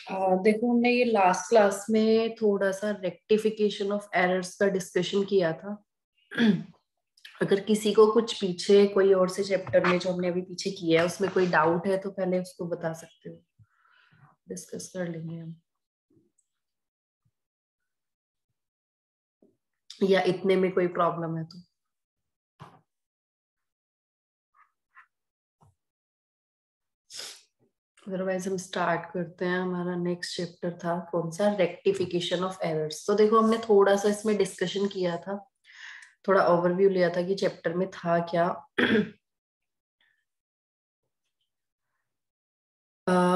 देखो, हमने ये लास्ट क्लास में थोड़ा सा रेक्टिफिकेशन ऑफ एरर्स का डिस्कशन किया था। अगर किसी को कुछ पीछे कोई और से चैप्टर में जो हमने अभी पीछे किया है उसमें कोई डाउट है तो पहले उसको बता सकते हो, डिस्कस कर लेंगे हम, या इतने में कोई प्रॉब्लम है तो। अदरवाइज हम स्टार्ट करते हैं। हमारा नेक्स्ट चैप्टर था कौन सा, रेक्टिफिकेशन ऑफ एरर्स। तो देखो, हमने थोड़ा सा इसमें डिस्कशन किया था, थोड़ा ओवरव्यू लिया था कि चैप्टर में था क्या।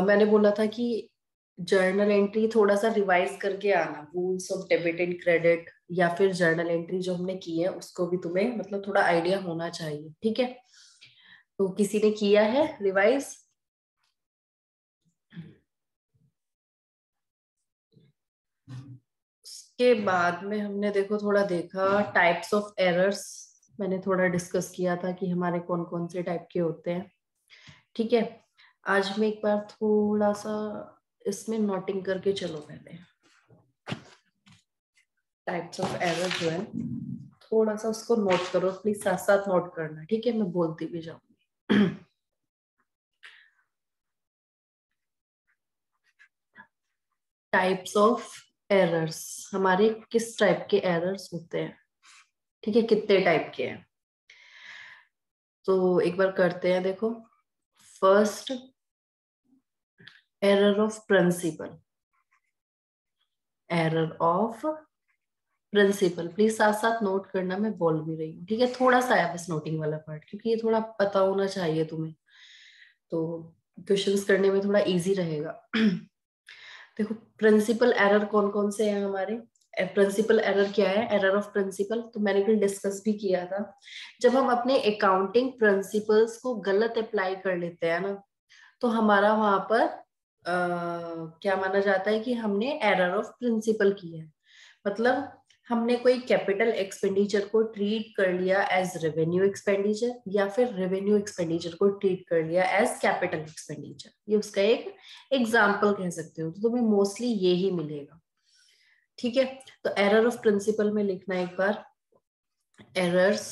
मैंने बोला था कि जर्नल एंट्री थोड़ा सा रिवाइज करके आना, rules of debit and credit, या फिर जर्नल एंट्री जो हमने की है उसको भी तुम्हें मतलब थोड़ा आइडिया होना चाहिए, ठीक है। तो किसी ने किया है रिवाइज? उसके बाद में हमने देखो थोड़ा देखा टाइप्स ऑफ एरर्स। मैंने थोड़ा डिस्कस किया था कि हमारे कौन कौन से टाइप के होते हैं, ठीक है। आज मैं एक बार थोड़ा सा इसमें नोटिंग करके चलो, पहले टाइप्स ऑफ एरर जो है थोड़ा सा उसको नोट करो प्लीज, साथ साथ नोट करना, ठीक है, मैं बोलती भी जाऊंगी। टाइप्स ऑफ एरर्स, हमारे किस टाइप के एरर्स होते हैं, ठीक है, कितने टाइप के हैं। तो एक बार करते हैं, देखो। First, error of principle. Error of principle, please साथ साथ नोट करना, मैं बोल भी रही हूँ, ठीक है। थोड़ा सा है बस नोटिंग वाला पार्ट, क्योंकि ये थोड़ा पता होना चाहिए तुम्हें, तो क्वेश्चंस करने में थोड़ा इजी रहेगा। देखो, प्रिंसिपल एरर कौन कौन से हैं हमारे। प्रिंसिपल एरर क्या है, एरर ऑफ प्रिंसिपल तो मैंने कल डिस्कस भी किया था। जब हम अपने अकाउंटिंग प्रिंसिपल्स को गलत अप्लाई कर लेते हैं ना, तो हमारा वहां पर क्या माना जाता है कि हमने एरर ऑफ प्रिंसिपल किया है। मतलब हमने कोई कैपिटल एक्सपेंडिचर को ट्रीट कर लिया एज रेवेन्यू एक्सपेंडिचर, या फिर रेवेन्यू एक्सपेंडिचर को ट्रीट कर लिया एज कैपिटल एक्सपेंडिचर, ये उसका एक एग्जाम्पल कह सकते हो। तो तुम्हें मोस्टली ये ही मिलेगा, ठीक है। तो एरर ऑफ प्रिंसिपल में लिखना एक बार, एरर्स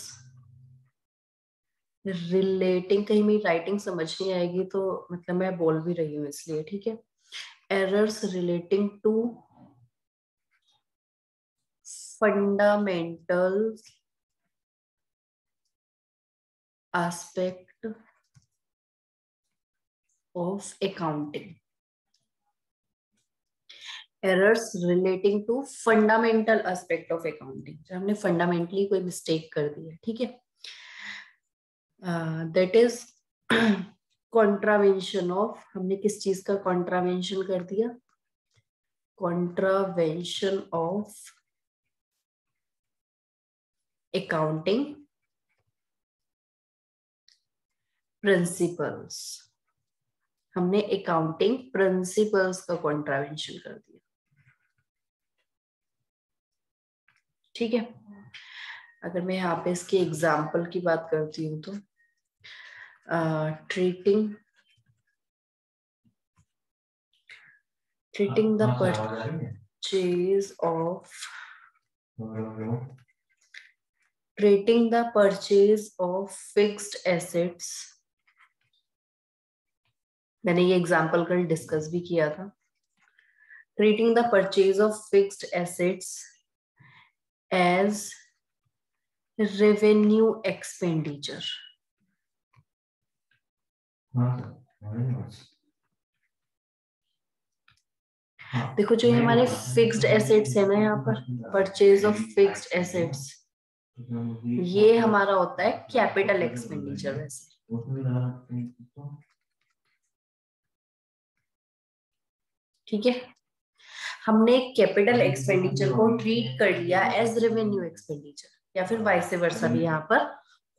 रिलेटिंग, कहीं मेरी राइटिंग समझ नहीं आएगी तो मतलब मैं बोल भी रही हूँ इसलिए, ठीक है। Errors relating to fundamental aspect of accounting। Errors relating to fundamental aspect of accounting, जब हमने फंडामेंटली कोई मिस्टेक कर दी है, ठीक है। दैट इज कॉन्ट्रावेंशन ऑफ, हमने किस चीज का कॉन्ट्रावेंशन कर दिया, कॉन्ट्रावेंशन ऑफ अकाउंटिंग प्रिंसिपल्स। हमने अकाउंटिंग प्रिंसिपल्स का कॉन्ट्रावेंशन कर दिया, ठीक है। अगर मैं यहाँ पे इसके एग्जाम्पल की बात करती हूँ तो treating the purchase of fixed assets। मैंने ये एग्जाम्पल कल डिस्कस भी किया था। treating the purchase of fixed assets as revenue expenditure। देखो, जो हमारे फिक्स्ड एसेट्स है ना, यहाँ पर परचेज ऑफ फिक्स्ड एसेट्स, ये हमारा होता है कैपिटल एक्सपेंडिचर वैसे, ठीक है। हमने कैपिटल एक्सपेंडिचर को ट्रीट कर लिया एज रेवेन्यू एक्सपेंडिचर, या फिर वाइस वर्सा भी यहाँ पर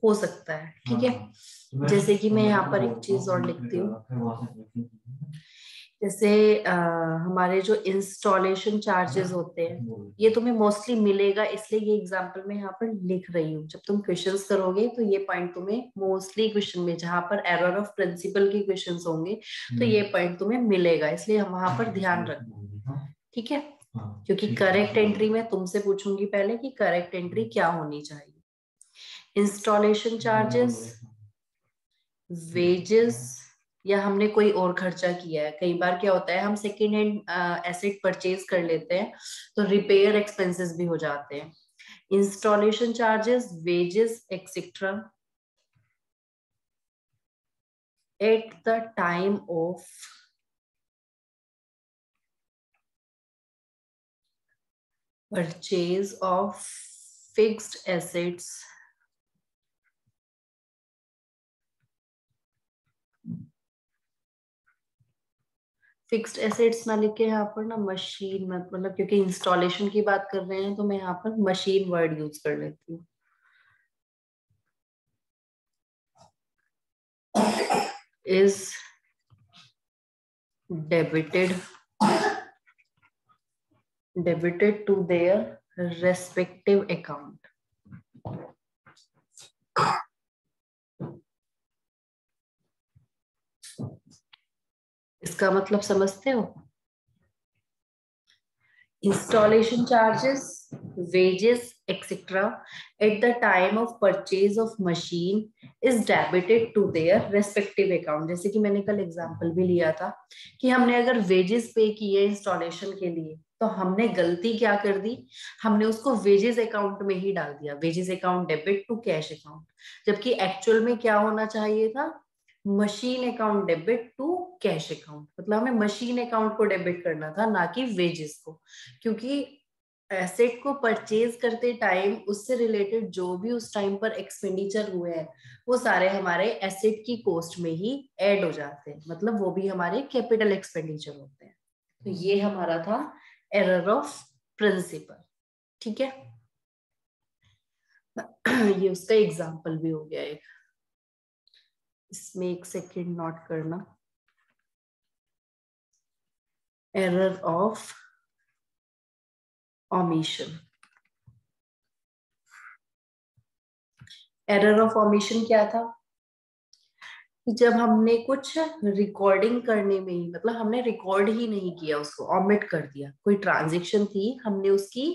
हो सकता है, ठीक है। जैसे कि मैं यहाँ पर एक चीज और लिखती हूँ जैसे हमारे जो इंस्टॉलेशन चार्जेस होते हैं, ये तुम्हें मोस्टली मिलेगा, इसलिए ये एग्जांपल मैं यहाँ पर लिख रही हूँ। जब तुम क्वेश्चंस करोगे तो ये पॉइंट तुम्हें मोस्टली क्वेश्चन में, जहां पर एरर ऑफ प्रिंसिपल के क्वेश्चंस होंगे, तो ये पॉइंट तुम्हें मिलेगा, इसलिए हम वहां पर ध्यान रखना। ठीक है, क्योंकि करेक्ट एंट्री में तुमसे पूछूंगी पहले कि करेक्ट एंट्री क्या होनी चाहिए। इंस्टॉलेशन चार्जेस, वेजेस, या हमने कोई और खर्चा किया है। कई बार क्या होता है, हम सेकेंड हैंड एसेट परचेज कर लेते हैं तो रिपेयर एक्सपेंसेस भी हो जाते हैं। Installation charges, wages etcetera at the time of purchase of fixed assets fixed assets ना लिखे यहाँ पर ना मशीन, मतलब क्योंकि इंस्टॉलेशन की बात कर रहे हैं तो मैं यहाँ पर मशीन वर्ड यूज कर लेती हूँ। Is debited to their respective account। इसका मतलब समझते हो? Installation charges, wages, etc. at the time of purchase of machine is debited to their respective account। जैसे कि मैंने कल एग्जांपल भी लिया था कि हमने अगर वेजेस पे किए इंस्टॉलेशन के लिए, तो हमने गलती क्या कर दी, हमने उसको वेजेस अकाउंट में ही डाल दिया, wages account debit to cash account, जबकि एक्चुअल में क्या होना चाहिए था, machine account debit to cash account. मतलब हमें मशीन अकाउंट को डेबिट करना था, ना कि वेजेस को, क्योंकि एसेट को परचेज करते टाइम उससे रिलेटेड जो भी उस टाइम पर एक्सपेंडिचर हुए हैं वो सारे हमारे एसेट की कॉस्ट में ही ऐड हो जाते हैं, मतलब वो भी हमारे कैपिटल एक्सपेंडिचर होते हैं। तो ये हमारा था एरर ऑफ प्रिंसिपल। ठीक है, ये उसका एग्जाम्पल भी हो गया एक। इसमें एक सेकेंड नोट करना, error of omission. Error of omission क्या था कि जब हमने कुछ रिकॉर्डिंग करने में ही, मतलब हमने रिकॉर्ड ही नहीं किया, उसको ऑमिट कर दिया, कोई ट्रांजेक्शन थी हमने उसकी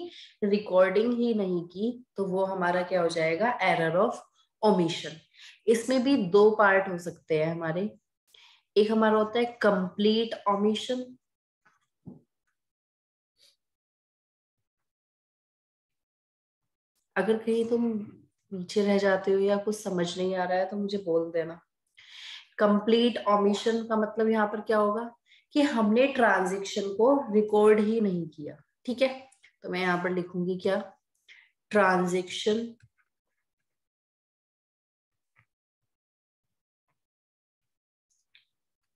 रिकॉर्डिंग ही नहीं की, तो वो हमारा क्या हो जाएगा, एरर ऑफ ओमिशन। इसमें भी दो पार्ट हो सकते हैं हमारे। एक हमारा होता है कंप्लीट ओमिशन, अगर कहीं तुम पीछे रह जाते हो या कुछ समझ नहीं आ रहा है तो मुझे बोल देना। कंप्लीट ओमिशन का मतलब यहाँ पर क्या होगा कि हमने ट्रांजेक्शन को रिकॉर्ड ही नहीं किया। ठीक है, तो मैं यहाँ पर लिखूंगी क्या, transaction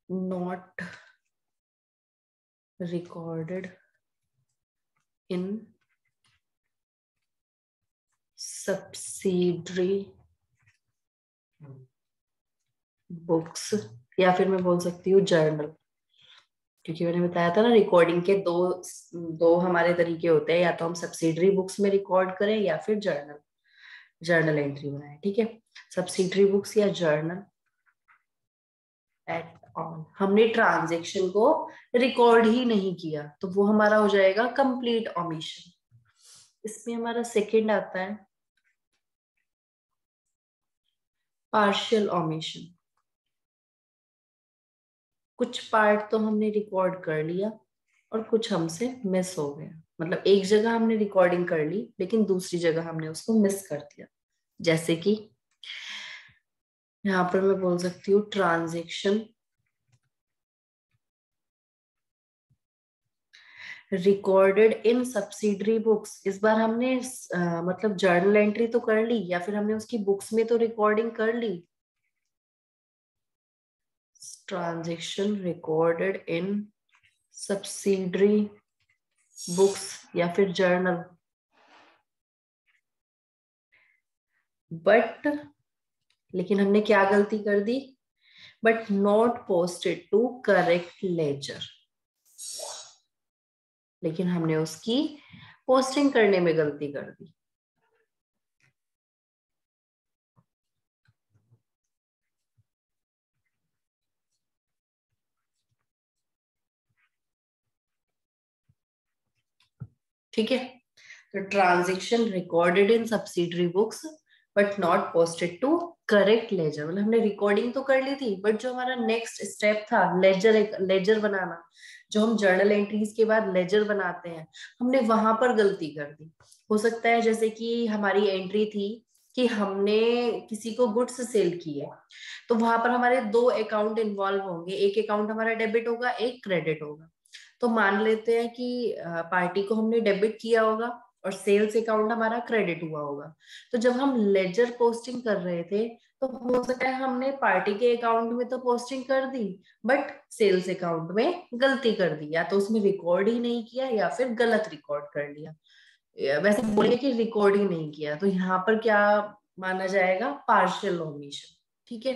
not recorded in subsidiary books, या फिर मैं बोल सकती हूँ जर्नल, क्योंकि मैंने बताया था ना रिकॉर्डिंग के दो दो हमारे तरीके होते हैं, या तो हम सब्सिडरी बुक्स में रिकॉर्ड करें या फिर जर्नल एंट्री बनाए। ठीक है, सब्सिडरी बुक्स या जर्नल एट ऑल, हमने ट्रांजेक्शन को रिकॉर्ड ही नहीं किया, तो वो हमारा हो जाएगा कंप्लीट ओमिशन। इसमें हमारा सेकंड आता है पार्शियल ओमिशन। कुछ पार्ट तो हमने रिकॉर्ड कर लिया और कुछ हमसे मिस हो गया, मतलब एक जगह हमने रिकॉर्डिंग कर ली लेकिन दूसरी जगह हमने उसको मिस कर दिया। जैसे कि यहाँ पर मैं बोल सकती हूँ transaction recorded in subsidiary books. इस बार हमने मतलब जर्नल एंट्री तो कर ली, या फिर हमने उसकी बुक्स में तो रिकॉर्डिंग कर ली। Transaction recorded in subsidiary books या फिर जर्नल, बट लेकिन हमने क्या गलती कर दी, but not posted to correct ledger. लेकिन हमने उसकी पोस्टिंग करने में गलती कर दी। ठीक है, तो transaction recorded in subsidiary books but not posted to correct ledger. मतलब हमने रिकॉर्डिंग तो कर ली थी, बट जो हमारा नेक्स्ट स्टेप था लेजर, एक लेजर बनाना, जो हम जर्नल एंट्रीज के बाद लेजर बनाते हैं, हमने वहां पर गलती कर दी। हो सकता है जैसे कि हमारी एंट्री थी कि हमने किसी को गुड्स सेल की है, तो वहां पर हमारे दो अकाउंट इन्वॉल्व होंगे, एक अकाउंट हमारा डेबिट होगा, एक क्रेडिट होगा। तो मान लेते हैं कि पार्टी को हमने डेबिट किया होगा और सेल्स अकाउंट हमारा क्रेडिट हुआ होगा। तो जब हम लेजर पोस्टिंग कर रहे थे, तो हो सकता है हमने पार्टी के अकाउंट में तो पोस्टिंग कर दी, बट सेल्स अकाउंट में गलती कर दी, या तो उसमें रिकॉर्ड ही नहीं किया या फिर गलत रिकॉर्ड कर लिया। वैसे बोलिए कि रिकॉर्ड ही नहीं किया, तो यहाँ पर क्या माना जाएगा? Partial omission. ठीक है,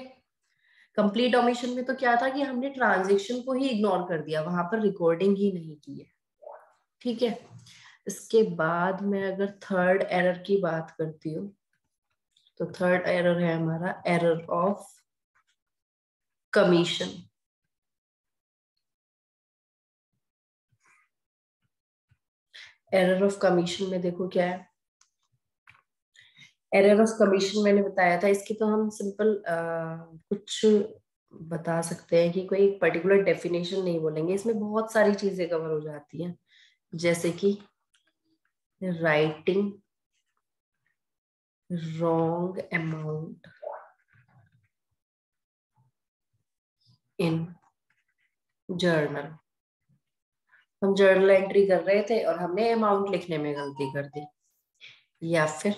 कंप्लीट ओमिशन में तो क्या था कि हमने ट्रांजेक्शन को ही इग्नोर कर दिया, वहां पर रिकॉर्डिंग ही नहीं की है। ठीक है, इसके बाद मैं अगर थर्ड एरर की बात करती हूँ, तो थर्ड एरर है हमारा error of commission. Error of commission में देखो क्या है। एरर ऑफ कमीशन मैंने बताया था, इसकी तो हम सिंपल कुछ बता सकते हैं कि कोई पर्टिकुलर डेफिनेशन नहीं बोलेंगे, इसमें बहुत सारी चीजें कवर हो जाती हैं, जैसे कि writing wrong amount in journal। हम जर्नल एंट्री कर रहे थे और हमने अमाउंट लिखने में गलती कर दी। या फिर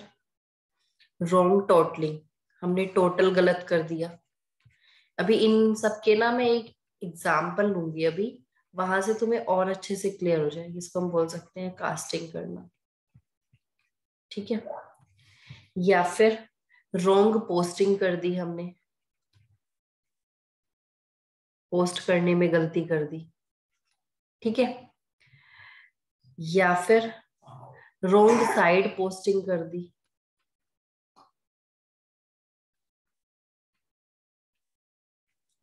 रॉन्ग टोटलिंग, हमने टोटल गलत कर दिया। अभी इन सब के ना मैं एक एग्जाम्पल लूंगी अभी, वहां से तुम्हें और अच्छे से क्लियर हो जाएगी। इसको हम बोल सकते हैं कास्टिंग करना। ठीक है, या फिर रॉन्ग पोस्टिंग कर दी हमने, पोस्ट करने में गलती कर दी। ठीक है, या फिर रॉन्ग साइड पोस्टिंग कर दी।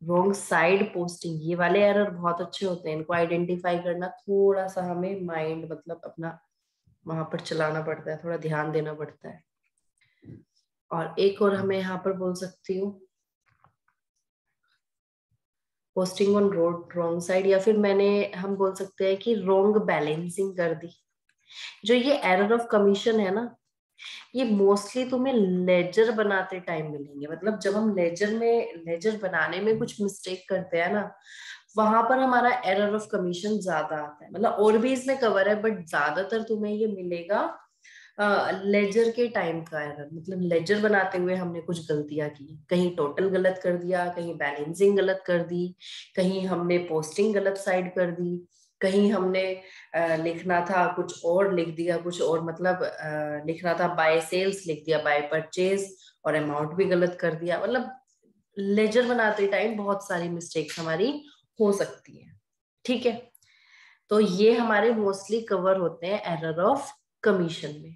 रॉन्ग साइड पोस्टिंग, ये वाले एरर बहुत अच्छे होते हैं, इनको आइडेंटिफाई करना थोड़ा सा हमें माइंड मतलब अपना वहां पर चलाना पड़ता है, थोड़ा ध्यान देना पड़ता है। और एक और हमें यहाँ पर बोल सकती हूँ posting on road wrong side, या फिर हम बोल सकते हैं कि रॉन्ग बैलेंसिंग कर दी। जो ये एरर ऑफ कमीशन है ना, ये मोस्टली तुम्हें लेजर बनाते टाइम मिलेंगे। मतलब जब हम लेजर बनाने में कुछ मिस्टेक करते हैं ना, वहां पर हमारा एरर ऑफ कमीशन ज्यादा आता है। मतलब और भी इसमें कवर है, बट ज्यादातर तुम्हें ये मिलेगा लेजर के टाइम का एरर। मतलब लेजर बनाते हुए हमने कुछ गलतियां की, कहीं टोटल गलत कर दिया, कहीं बैलेंसिंग गलत कर दी, कहीं हमने पोस्टिंग गलत साइड कर दी, कहीं हमने लिखना था कुछ और लिख दिया, कुछ और मतलब लिखना था बाय सेल्स लिख दिया बाय परचेज, और अमाउंट भी गलत कर दिया। मतलब लेजर बनाते टाइम बहुत सारी मिस्टेक्स हमारी हो सकती है। ठीक है, तो ये हमारे मोस्टली कवर होते हैं एरर ऑफ कमीशन में।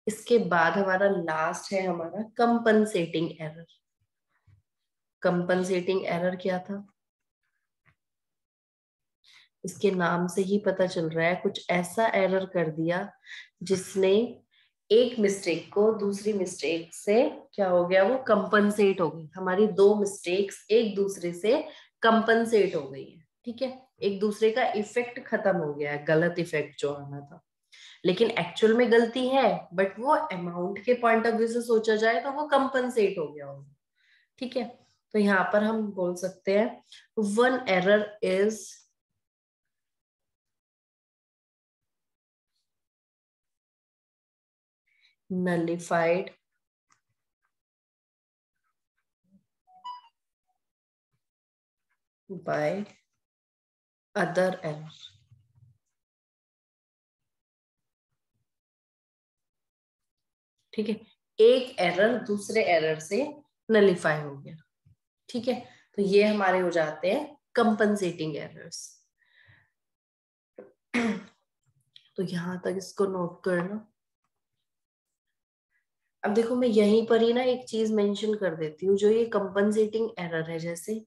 इसके बाद हमारा लास्ट है हमारा कंपनसेटिंग एरर। कंपनसेटिंग एरर क्या था? इसके नाम से ही पता चल रहा है, कुछ ऐसा एरर कर दिया जिसने एक मिस्टेक को दूसरी मिस्टेक से क्या हो गया, वो कंपनसेट हो गई। हमारी दो मिस्टेक्स एक दूसरे से कंपनसेट हो गई है। ठीक है, एक दूसरे का इफेक्ट खत्म हो गया है, गलत इफेक्ट जो आना था। लेकिन एक्चुअल में गलती है, बट वो अमाउंट के पॉइंट ऑफ व्यू से सोचा जाए तो वो कंपनसेट हो गया होगा। ठीक है, तो यहाँ पर हम बोल सकते हैं one error is nullified by other error। ठीक है, एक एरर दूसरे एरर से नलिफाई हो गया। ठीक है, तो ये हमारे हो जाते हैं कंपनसेटिंग एरर्स। तो यहां तक इसको नोट करना। अब देखो मैं यहीं पर ही ना एक चीज मेंशन कर देती हूँ, जो ये कंपनसेटिंग एरर है, जैसे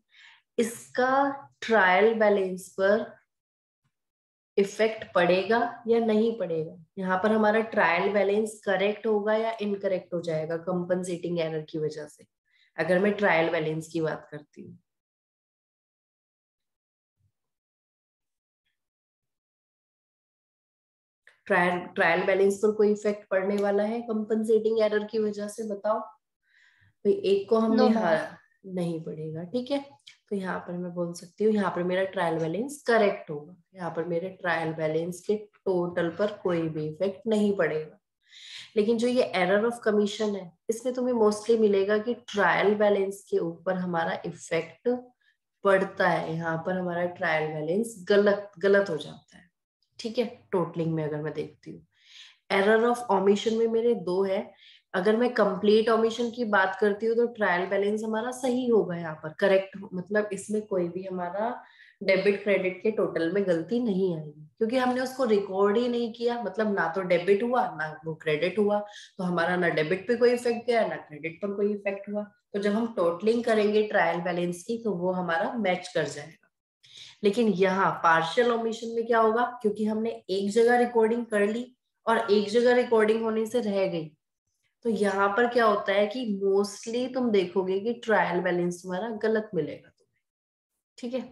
इसका ट्रायल बैलेंस पर इफेक्ट पड़ेगा या नहीं पड़ेगा। यहाँ पर हमारा ट्रायल बैलेंस करेक्ट होगा या इनकरेक्ट हो जाएगा कंपनसेटिंग एरर की वजह से, अगर मैं ट्रायल बैलेंस की बात करती हूँ। ट्रायल बैलेंस पर कोई इफेक्ट पड़ने वाला है कंपनसेटिंग एरर की वजह से, बताओ भाई। एक को हमने नो मैम। नहीं पड़ेगा, ठीक है। तो यहाँ पर मैं बोल सकती हूँ, यहाँ पर मेरा ट्रायल बैलेंस करेक्ट होगा, यहाँ पर मेरे ट्रायल बैलेंस के टोटल पर कोई भी इफेक्ट नहीं पड़ेगा। लेकिन जो ये एरर ऑफ कमीशन है, इसमें तुम्हें मोस्टली मिलेगा कि ट्रायल बैलेंस के ऊपर हमारा इफेक्ट पड़ता है। यहाँ पर हमारा ट्रायल बैलेंस गलत गलत हो जाता है, ठीक है। टोटलिंग में अगर मैं देखती हूँ, एरर ऑफ ओमिशन में मेरे दो है। अगर मैं कंप्लीट ओमिशन की बात करती हूँ तो ट्रायल बैलेंस हमारा सही होगा, यहाँ पर करेक्ट, मतलब इसमें कोई भी हमारा डेबिट क्रेडिट के टोटल में गलती नहीं आएगी, क्योंकि हमने उसको रिकॉर्ड ही नहीं किया। मतलब ना तो डेबिट हुआ ना वो क्रेडिट हुआ, तो हमारा ना डेबिट पे कोई इफेक्ट गया ना क्रेडिट पर कोई इफेक्ट हुआ। तो जब हम टोटलिंग करेंगे ट्रायल बैलेंस की, तो वो हमारा मैच कर जाएगा। लेकिन यहाँ पार्शियल ओमिशन में क्या होगा, क्योंकि हमने एक जगह रिकॉर्डिंग कर ली और एक जगह रिकॉर्डिंग होने से रह गई, तो यहाँ पर क्या होता है कि मोस्टली तुम देखोगे कि ट्रायल बैलेंस तुम्हारा गलत मिलेगा तुम्हें, ठीक है।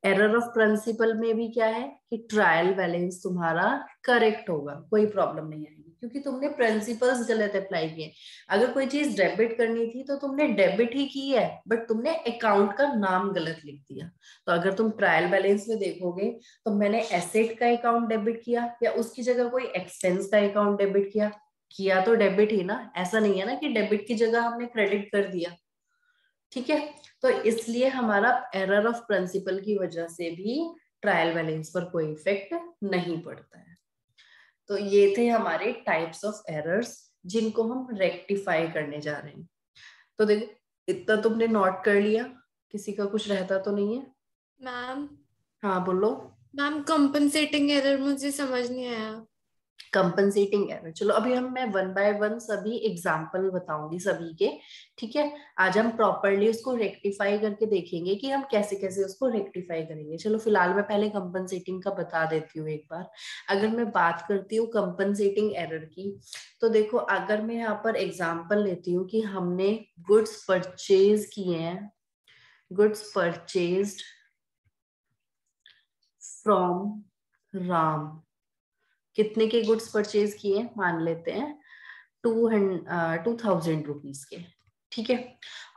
एरर ऑफ प्रिंसिपल में भी क्या है कि ट्रायल बैलेंस तुम्हारा करेक्ट होगा, कोई प्रॉब्लम नहीं आएगी, क्योंकि तुमने प्रिंसिपल्स गलत अप्लाई किए। अगर कोई चीज डेबिट करनी थी तो तुमने डेबिट ही की है, बट तुमने अकाउंट का नाम गलत लिख दिया। तो अगर तुम ट्रायल बैलेंस में देखोगे, तो मैंने एसेट का अकाउंट डेबिट किया या उसकी जगह कोई एक्सपेंस का अकाउंट डेबिट किया, किया तो डेबिट ही ना। ऐसा नहीं है ना कि डेबिट की जगह हमने क्रेडिट कर दिया, ठीक है। तो इसलिए हमारा एरर ऑफ प्रिंसिपल की वजह से भी ट्रायल बैलेंस पर कोई इफेक्ट नहीं पड़ता है। तो ये थे हमारे टाइप्स ऑफ एरर्स, जिनको हम रेक्टिफाई करने जा रहे हैं। तो देखो, इतना तुमने नोट कर लिया, किसी का कुछ रहता तो नहीं है? मैम हाँ बोलो। मैम कंपनसेटिंग एरर मुझे समझ नहीं आया। कंपनसेटिंग एरर, चलो अभी मैं वन बाय वन सभी एग्जाम्पल बताऊंगी सभी के, ठीक है। आज हम प्रॉपरली उसको रेक्टिफाई करके देखेंगे कि हम कैसे कैसे उसको रेक्टिफाई करेंगे। चलो फिलहाल मैं पहले कंपनसेटिंग का बता देती हूँ एक बार। अगर मैं बात करती हूँ कंपनसेटिंग एरर की, तो देखो अगर मैं यहाँ पर एग्जाम्पल लेती हूँ कि हमने गुड्स परचेज किए हैं, गुड्स परचेज्ड फ्रॉम राम। कितने के गुड्स परचेज किए, मान लेते हैं 2000 रुपीज के, ठीक है।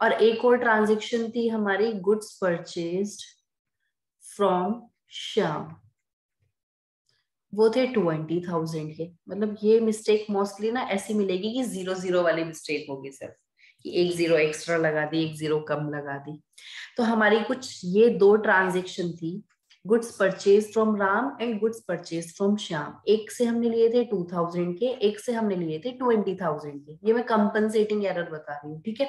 और एक और ट्रांजेक्शन थी हमारी, गुड्स परचेज्ड फ्रॉम श्याम, वो थे 20,000 के। मतलब ये मिस्टेक मोस्टली ना ऐसी मिलेगी कि 0 0 वाली मिस्टेक होगी सिर्फ, कि एक जीरो एक्स्ट्रा लगा दी, एक जीरो कम लगा दी। तो हमारी कुछ ये दो ट्रांजेक्शन थी, goods purchase from Ram and goods purchase from Shyam. एक से हमने लिए थे 2000 के, एक से हमने लिए थे 20,000 के। ये मैं कंपनसेटिंग एरर बता रही हूँ, ठीक है।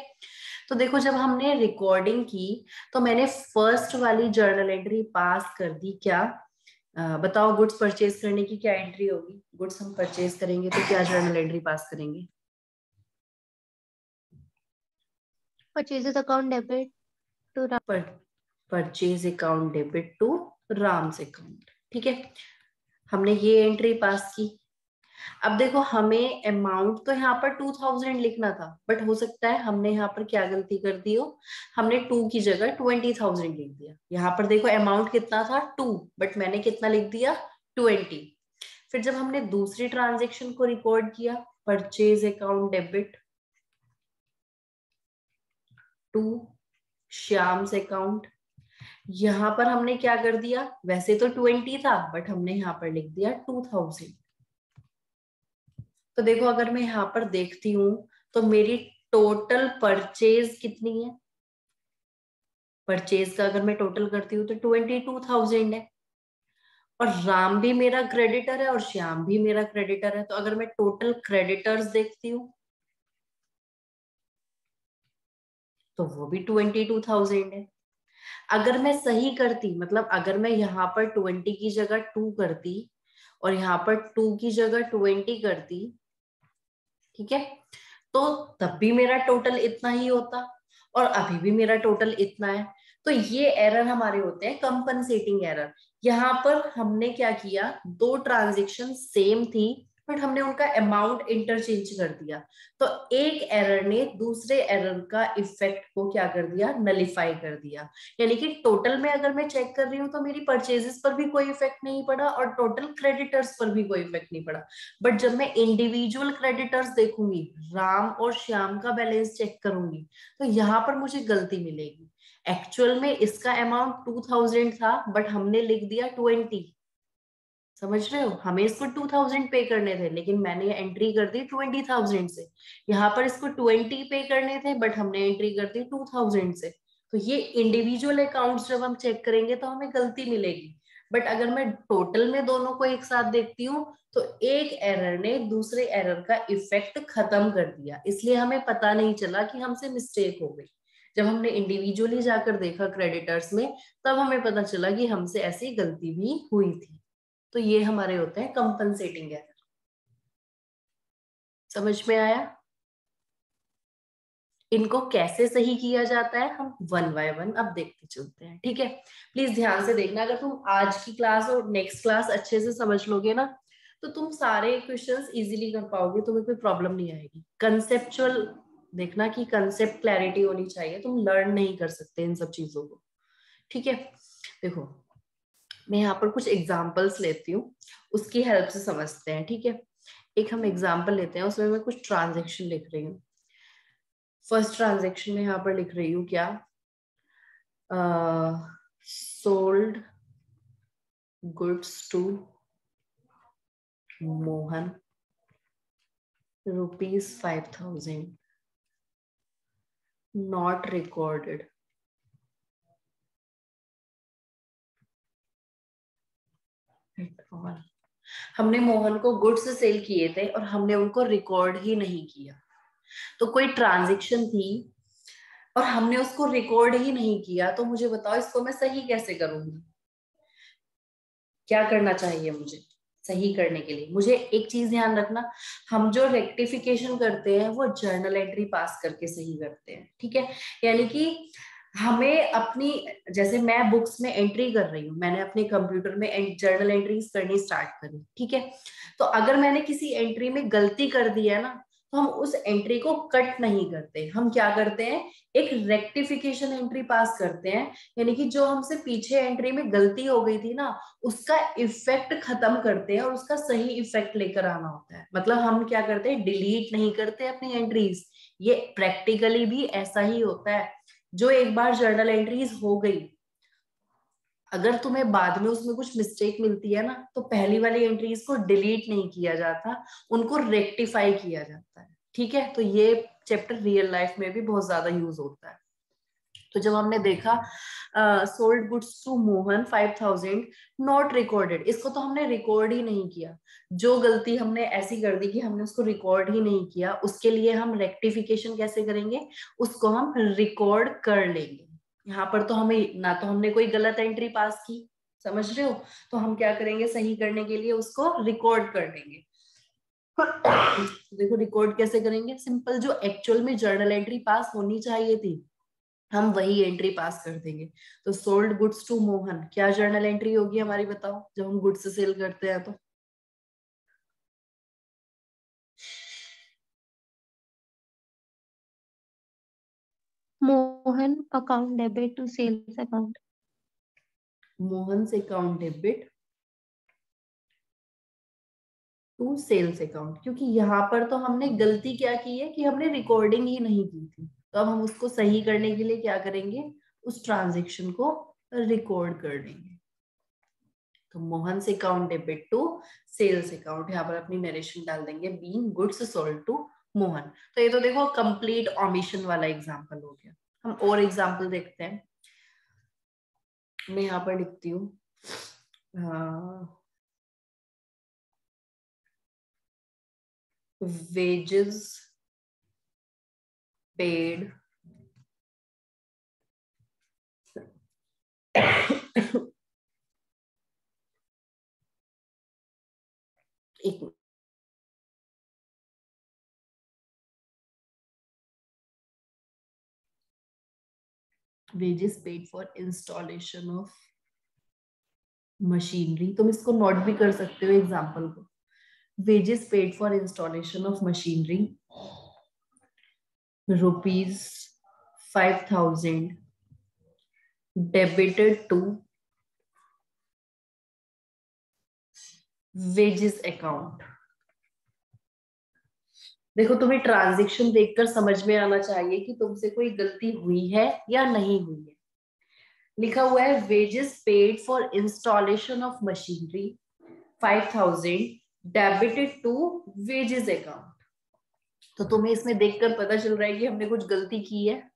तो देखो जब हमने रिकॉर्डिंग की, तो मैंने फर्स्ट वाली जर्नल एंट्री पास कर दी, क्या बताओ गुड्स परचेज करने की क्या एंट्री होगी? गुड्स हम परचेज करेंगे तो क्या जर्नल एंट्री पास करेंगे? Purchases account debit to. पर purchase account debit to Ram's account, ठीक है। हमने ये एंट्री पास की। अब देखो हमें अमाउंट तो यहाँ पर 2000 लिखना था, बट हो सकता है हमने यहाँ पर क्या गलती कर दी हो, हमने 2 की जगह 20,000 लिख दिया। यहाँ पर देखो अमाउंट कितना था 2, बट मैंने कितना लिख दिया 20। फिर जब हमने दूसरी ट्रांजेक्शन को रिकॉर्ड किया, purchase account debit to Shyam's account, यहाँ पर हमने क्या कर दिया, वैसे तो 20 था बट हमने यहाँ पर लिख दिया 2000। तो देखो अगर मैं यहाँ पर देखती हूँ, तो मेरी टोटल परचेज कितनी है? परचेज का अगर मैं टोटल करती हूँ तो 22,000 है। और राम भी मेरा क्रेडिटर है और श्याम भी मेरा क्रेडिटर है, तो अगर मैं टोटल क्रेडिटर्स देखती हूँ, तो वो भी 22,000 है। अगर मैं सही करती, मतलब अगर मैं यहाँ पर 20 की जगह 2 करती और यहाँ पर 2 की जगह 20 करती, ठीक है, तो तब भी मेरा टोटल इतना ही होता और अभी भी मेरा टोटल इतना है। तो ये एरर हमारे होते हैं कंपनसेटिंग एरर। यहाँ पर हमने क्या किया, दो ट्रांजेक्शन सेम थी बट हमने उनका अमाउंट इंटरचेंज कर दिया, तो एक एरर ने दूसरे एरर का इफेक्ट को क्या कर दिया, नलिफाई कर दिया। यानी कि टोटल में अगर मैं चेक कर रही हूँ तो मेरी परचेजेस पर भी कोई इफेक्ट नहीं पड़ा और टोटल क्रेडिटर्स पर भी कोई इफेक्ट नहीं पड़ा। बट जब मैं इंडिविजुअल क्रेडिटर्स देखूंगी, राम और श्याम का बैलेंस चेक करूंगी, तो यहाँ पर मुझे गलती मिलेगी। एक्चुअल में इसका अमाउंट 2000 था बट हमने लिख दिया 20। समझ रहे हो, हमें इसको 2000 पे करने थे लेकिन मैंने एंट्री कर दी 20,000 से। यहाँ पर इसको 20 पे करने थे बट हमने एंट्री कर दी 2000 से। तो ये इंडिविजुअल अकाउंट्स जब हम चेक करेंगे तो हमें गलती मिलेगी। बट अगर मैं टोटल में दोनों को एक साथ देखती हूँ तो एक एरर ने दूसरे एरर का इफेक्ट खत्म कर दिया, इसलिए हमें पता नहीं चला कि हमसे मिस्टेक हो गई। जब हमने इंडिविजुअली जाकर देखा क्रेडिटर्स में, तब हमें पता चला कि हमसे ऐसी गलती भी हुई थी। तो ये हमारे होते हैं कंपनसेटिंग एरर। समझ में आया? इनको कैसे सही किया जाता है हम वन बाय वन अब देखते चलते हैं, ठीक है। प्लीज ध्यान से देखना, अगर तुम आज की क्लास और नेक्स्ट क्लास अच्छे से समझ लोगे ना, तो तुम सारे क्वेश्चंस इजीली कर पाओगे, तुम्हें कोई प्रॉब्लम नहीं आएगी। कंसेप्चुअल देखना कि कंसेप्ट क्लैरिटी होनी चाहिए, तुम लर्न नहीं कर सकते इन सब चीजों को, ठीक है। देखो, मैं यहाँ पर कुछ एग्जाम्पल्स लेती हूँ, उसकी हेल्प से समझते हैं, ठीक है। एक हम एग्जाम्पल लेते हैं, उसमें मैं कुछ ट्रांजेक्शन लिख रही हूँ। फर्स्ट ट्रांजेक्शन में यहाँ पर लिख रही हूँ क्या, sold goods to Mohan ₹5,000 not recorded at all. हमने मोहन को गुड्स सेल किए थे और हमने उनको रिकॉर्ड ही नहीं किया। तो कोई ट्रांजेक्शन थी और हमने उसको रिकॉर्ड ही नहीं किया, तो मुझे बताओ इसको मैं सही कैसे करूंगी? क्या करना चाहिए मुझे सही करने के लिए? मुझे एक चीज ध्यान रखना, हम जो रेक्टिफिकेशन करते हैं वो जर्नल एंट्री पास करके सही करते हैं, ठीक है। यानी कि हमें अपनी, जैसे मैं बुक्स में एंट्री कर रही हूँ, मैंने अपने कंप्यूटर में जर्नल एंट्रीज करनी स्टार्ट करी, ठीक है। तो अगर मैंने किसी एंट्री में गलती कर दी है ना, तो हम उस एंट्री को कट नहीं करते, हम क्या करते हैं, एक रेक्टिफिकेशन एंट्री पास करते हैं। यानी कि जो हमसे पीछे एंट्री में गलती हो गई थी ना, उसका इफेक्ट खत्म करते हैं और उसका सही इफेक्ट लेकर आना होता है। मतलब हम क्या करते हैं, डिलीट नहीं करते अपनी एंट्रीज। ये प्रैक्टिकली भी ऐसा ही होता है। जो एक बार जर्नल एंट्रीज हो गई, अगर तुम्हें बाद में उसमें कुछ मिस्टेक मिलती है ना, तो पहली वाली एंट्रीज को डिलीट नहीं किया जाता, उनको रेक्टिफाई किया जाता है, ठीक है। तो ये चैप्टर रियल लाइफ में भी बहुत ज्यादा यूज होता है। तो जब हमने देखा sold goods to Mohan 5,000 not recorded, इसको तो हमने रिकॉर्ड ही नहीं किया। जो गलती हमने ऐसी कर दी कि हमने उसको रिकॉर्ड ही नहीं किया, उसके लिए हम रेक्टिफिकेशन कैसे करेंगे, उसको हम रिकॉर्ड कर लेंगे। यहाँ पर तो हमें ना, तो हमने कोई गलत एंट्री पास की, समझ रहे हो, तो हम क्या करेंगे, सही करने के लिए उसको रिकॉर्ड कर लेंगे। देखो रिकॉर्ड कैसे करेंगे, सिंपल, जो एक्चुअल में जर्नल एंट्री पास होनी चाहिए थी हम वही एंट्री पास कर देंगे। तो सोल्ड गुड्स टू मोहन क्या जर्नल एंट्री होगी हमारी, बताओ, जब हम गुड्स सेल करते हैं तो। Mohan account debit to sales account. Mohan से account debit to sales account, क्योंकि यहाँ पर तो हमने गलती क्या की है कि हमने रिकॉर्डिंग ही नहीं की थी। तो अब हम उसको सही करने के लिए क्या करेंगे, उस ट्रांजेक्शन को रिकॉर्ड कर देंगे। तो मोहन से account debit to sales account, यहाँ पर अपनी नरेशन डाल देंगे, being goods sold to Mohan. तो ये तो देखो कंप्लीट ऑमिशन वाला एग्जांपल हो गया। हम और एग्जांपल देखते हैं। मैं यहाँ पर लिखती हूँ वेजेस पेड एक wages paid for installation of machinery, तुम इसको नोट भी कर सकते हो एग्जाम्पल को. wages paid for installation of machinery ₹5,000 debited to wages account. देखो तुम्हें ट्रांजैक्शन देखकर समझ में आना चाहिए कि तुमसे कोई गलती हुई है या नहीं हुई है. लिखा हुआ है wages paid for installation of machinery 5,000 debited to wages account. तो तुम्हें इसमें देखकर पता चल रहा है कि हमने कुछ गलती की है.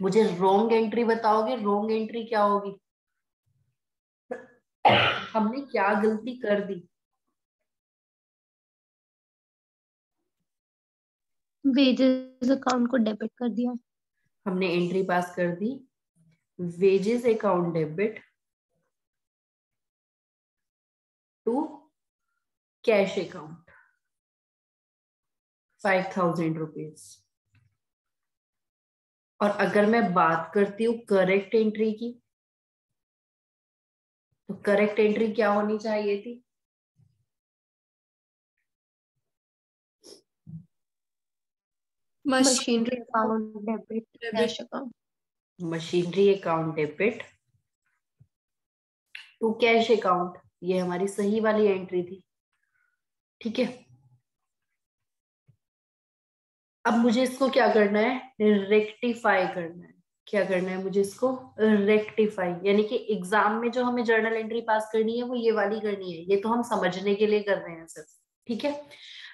मुझे रॉन्ग एंट्री बताओगे, रॉन्ग एंट्री क्या होगी? हमने क्या गलती कर दी? वेजेस अकाउंट को डेबिट कर दिया. हमने एंट्री पास कर दी wages account debit to cash account ₹5,000. और अगर मैं बात करती हूँ करेक्ट एंट्री की, तो करेक्ट एंट्री क्या होनी चाहिए थी? Machinery account debit cash account. Machinery account debit to cash account, ये हमारी सही वाली एंट्री थी. ठीक है. अब मुझे इसको क्या करना है? रेक्टिफाई करना है. क्या करना है मुझे इसको? रेक्टिफाई. यानी कि एग्जाम में जो हमें जर्नल एंट्री पास करनी है वो ये वाली करनी है. ये तो हम समझने के लिए कर रहे हैं सिर्फ. ठीक है.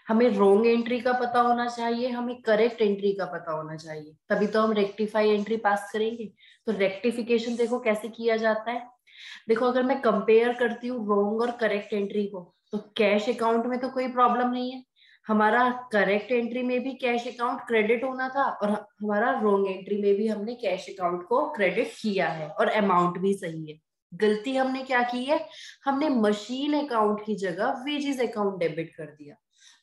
हमें रॉन्ग एंट्री का पता होना चाहिए, हमें करेक्ट एंट्री का पता होना चाहिए, तभी तो हम रेक्टिफाई एंट्री पास करेंगे. तो रेक्टिफिकेशन देखो कैसे किया जाता है. देखो अगर मैं कंपेयर करती हूँ रॉन्ग और करेक्ट एंट्री को, तो कैश अकाउंट में तो कोई प्रॉब्लम नहीं है. हमारा करेक्ट एंट्री में भी कैश अकाउंट क्रेडिट होना था और हमारा रॉन्ग एंट्री में भी हमने कैश अकाउंट को क्रेडिट किया है और अमाउंट भी सही है. गलती हमने क्या की है? हमने मशीन अकाउंट की जगह वेजेस अकाउंट डेबिट कर दिया.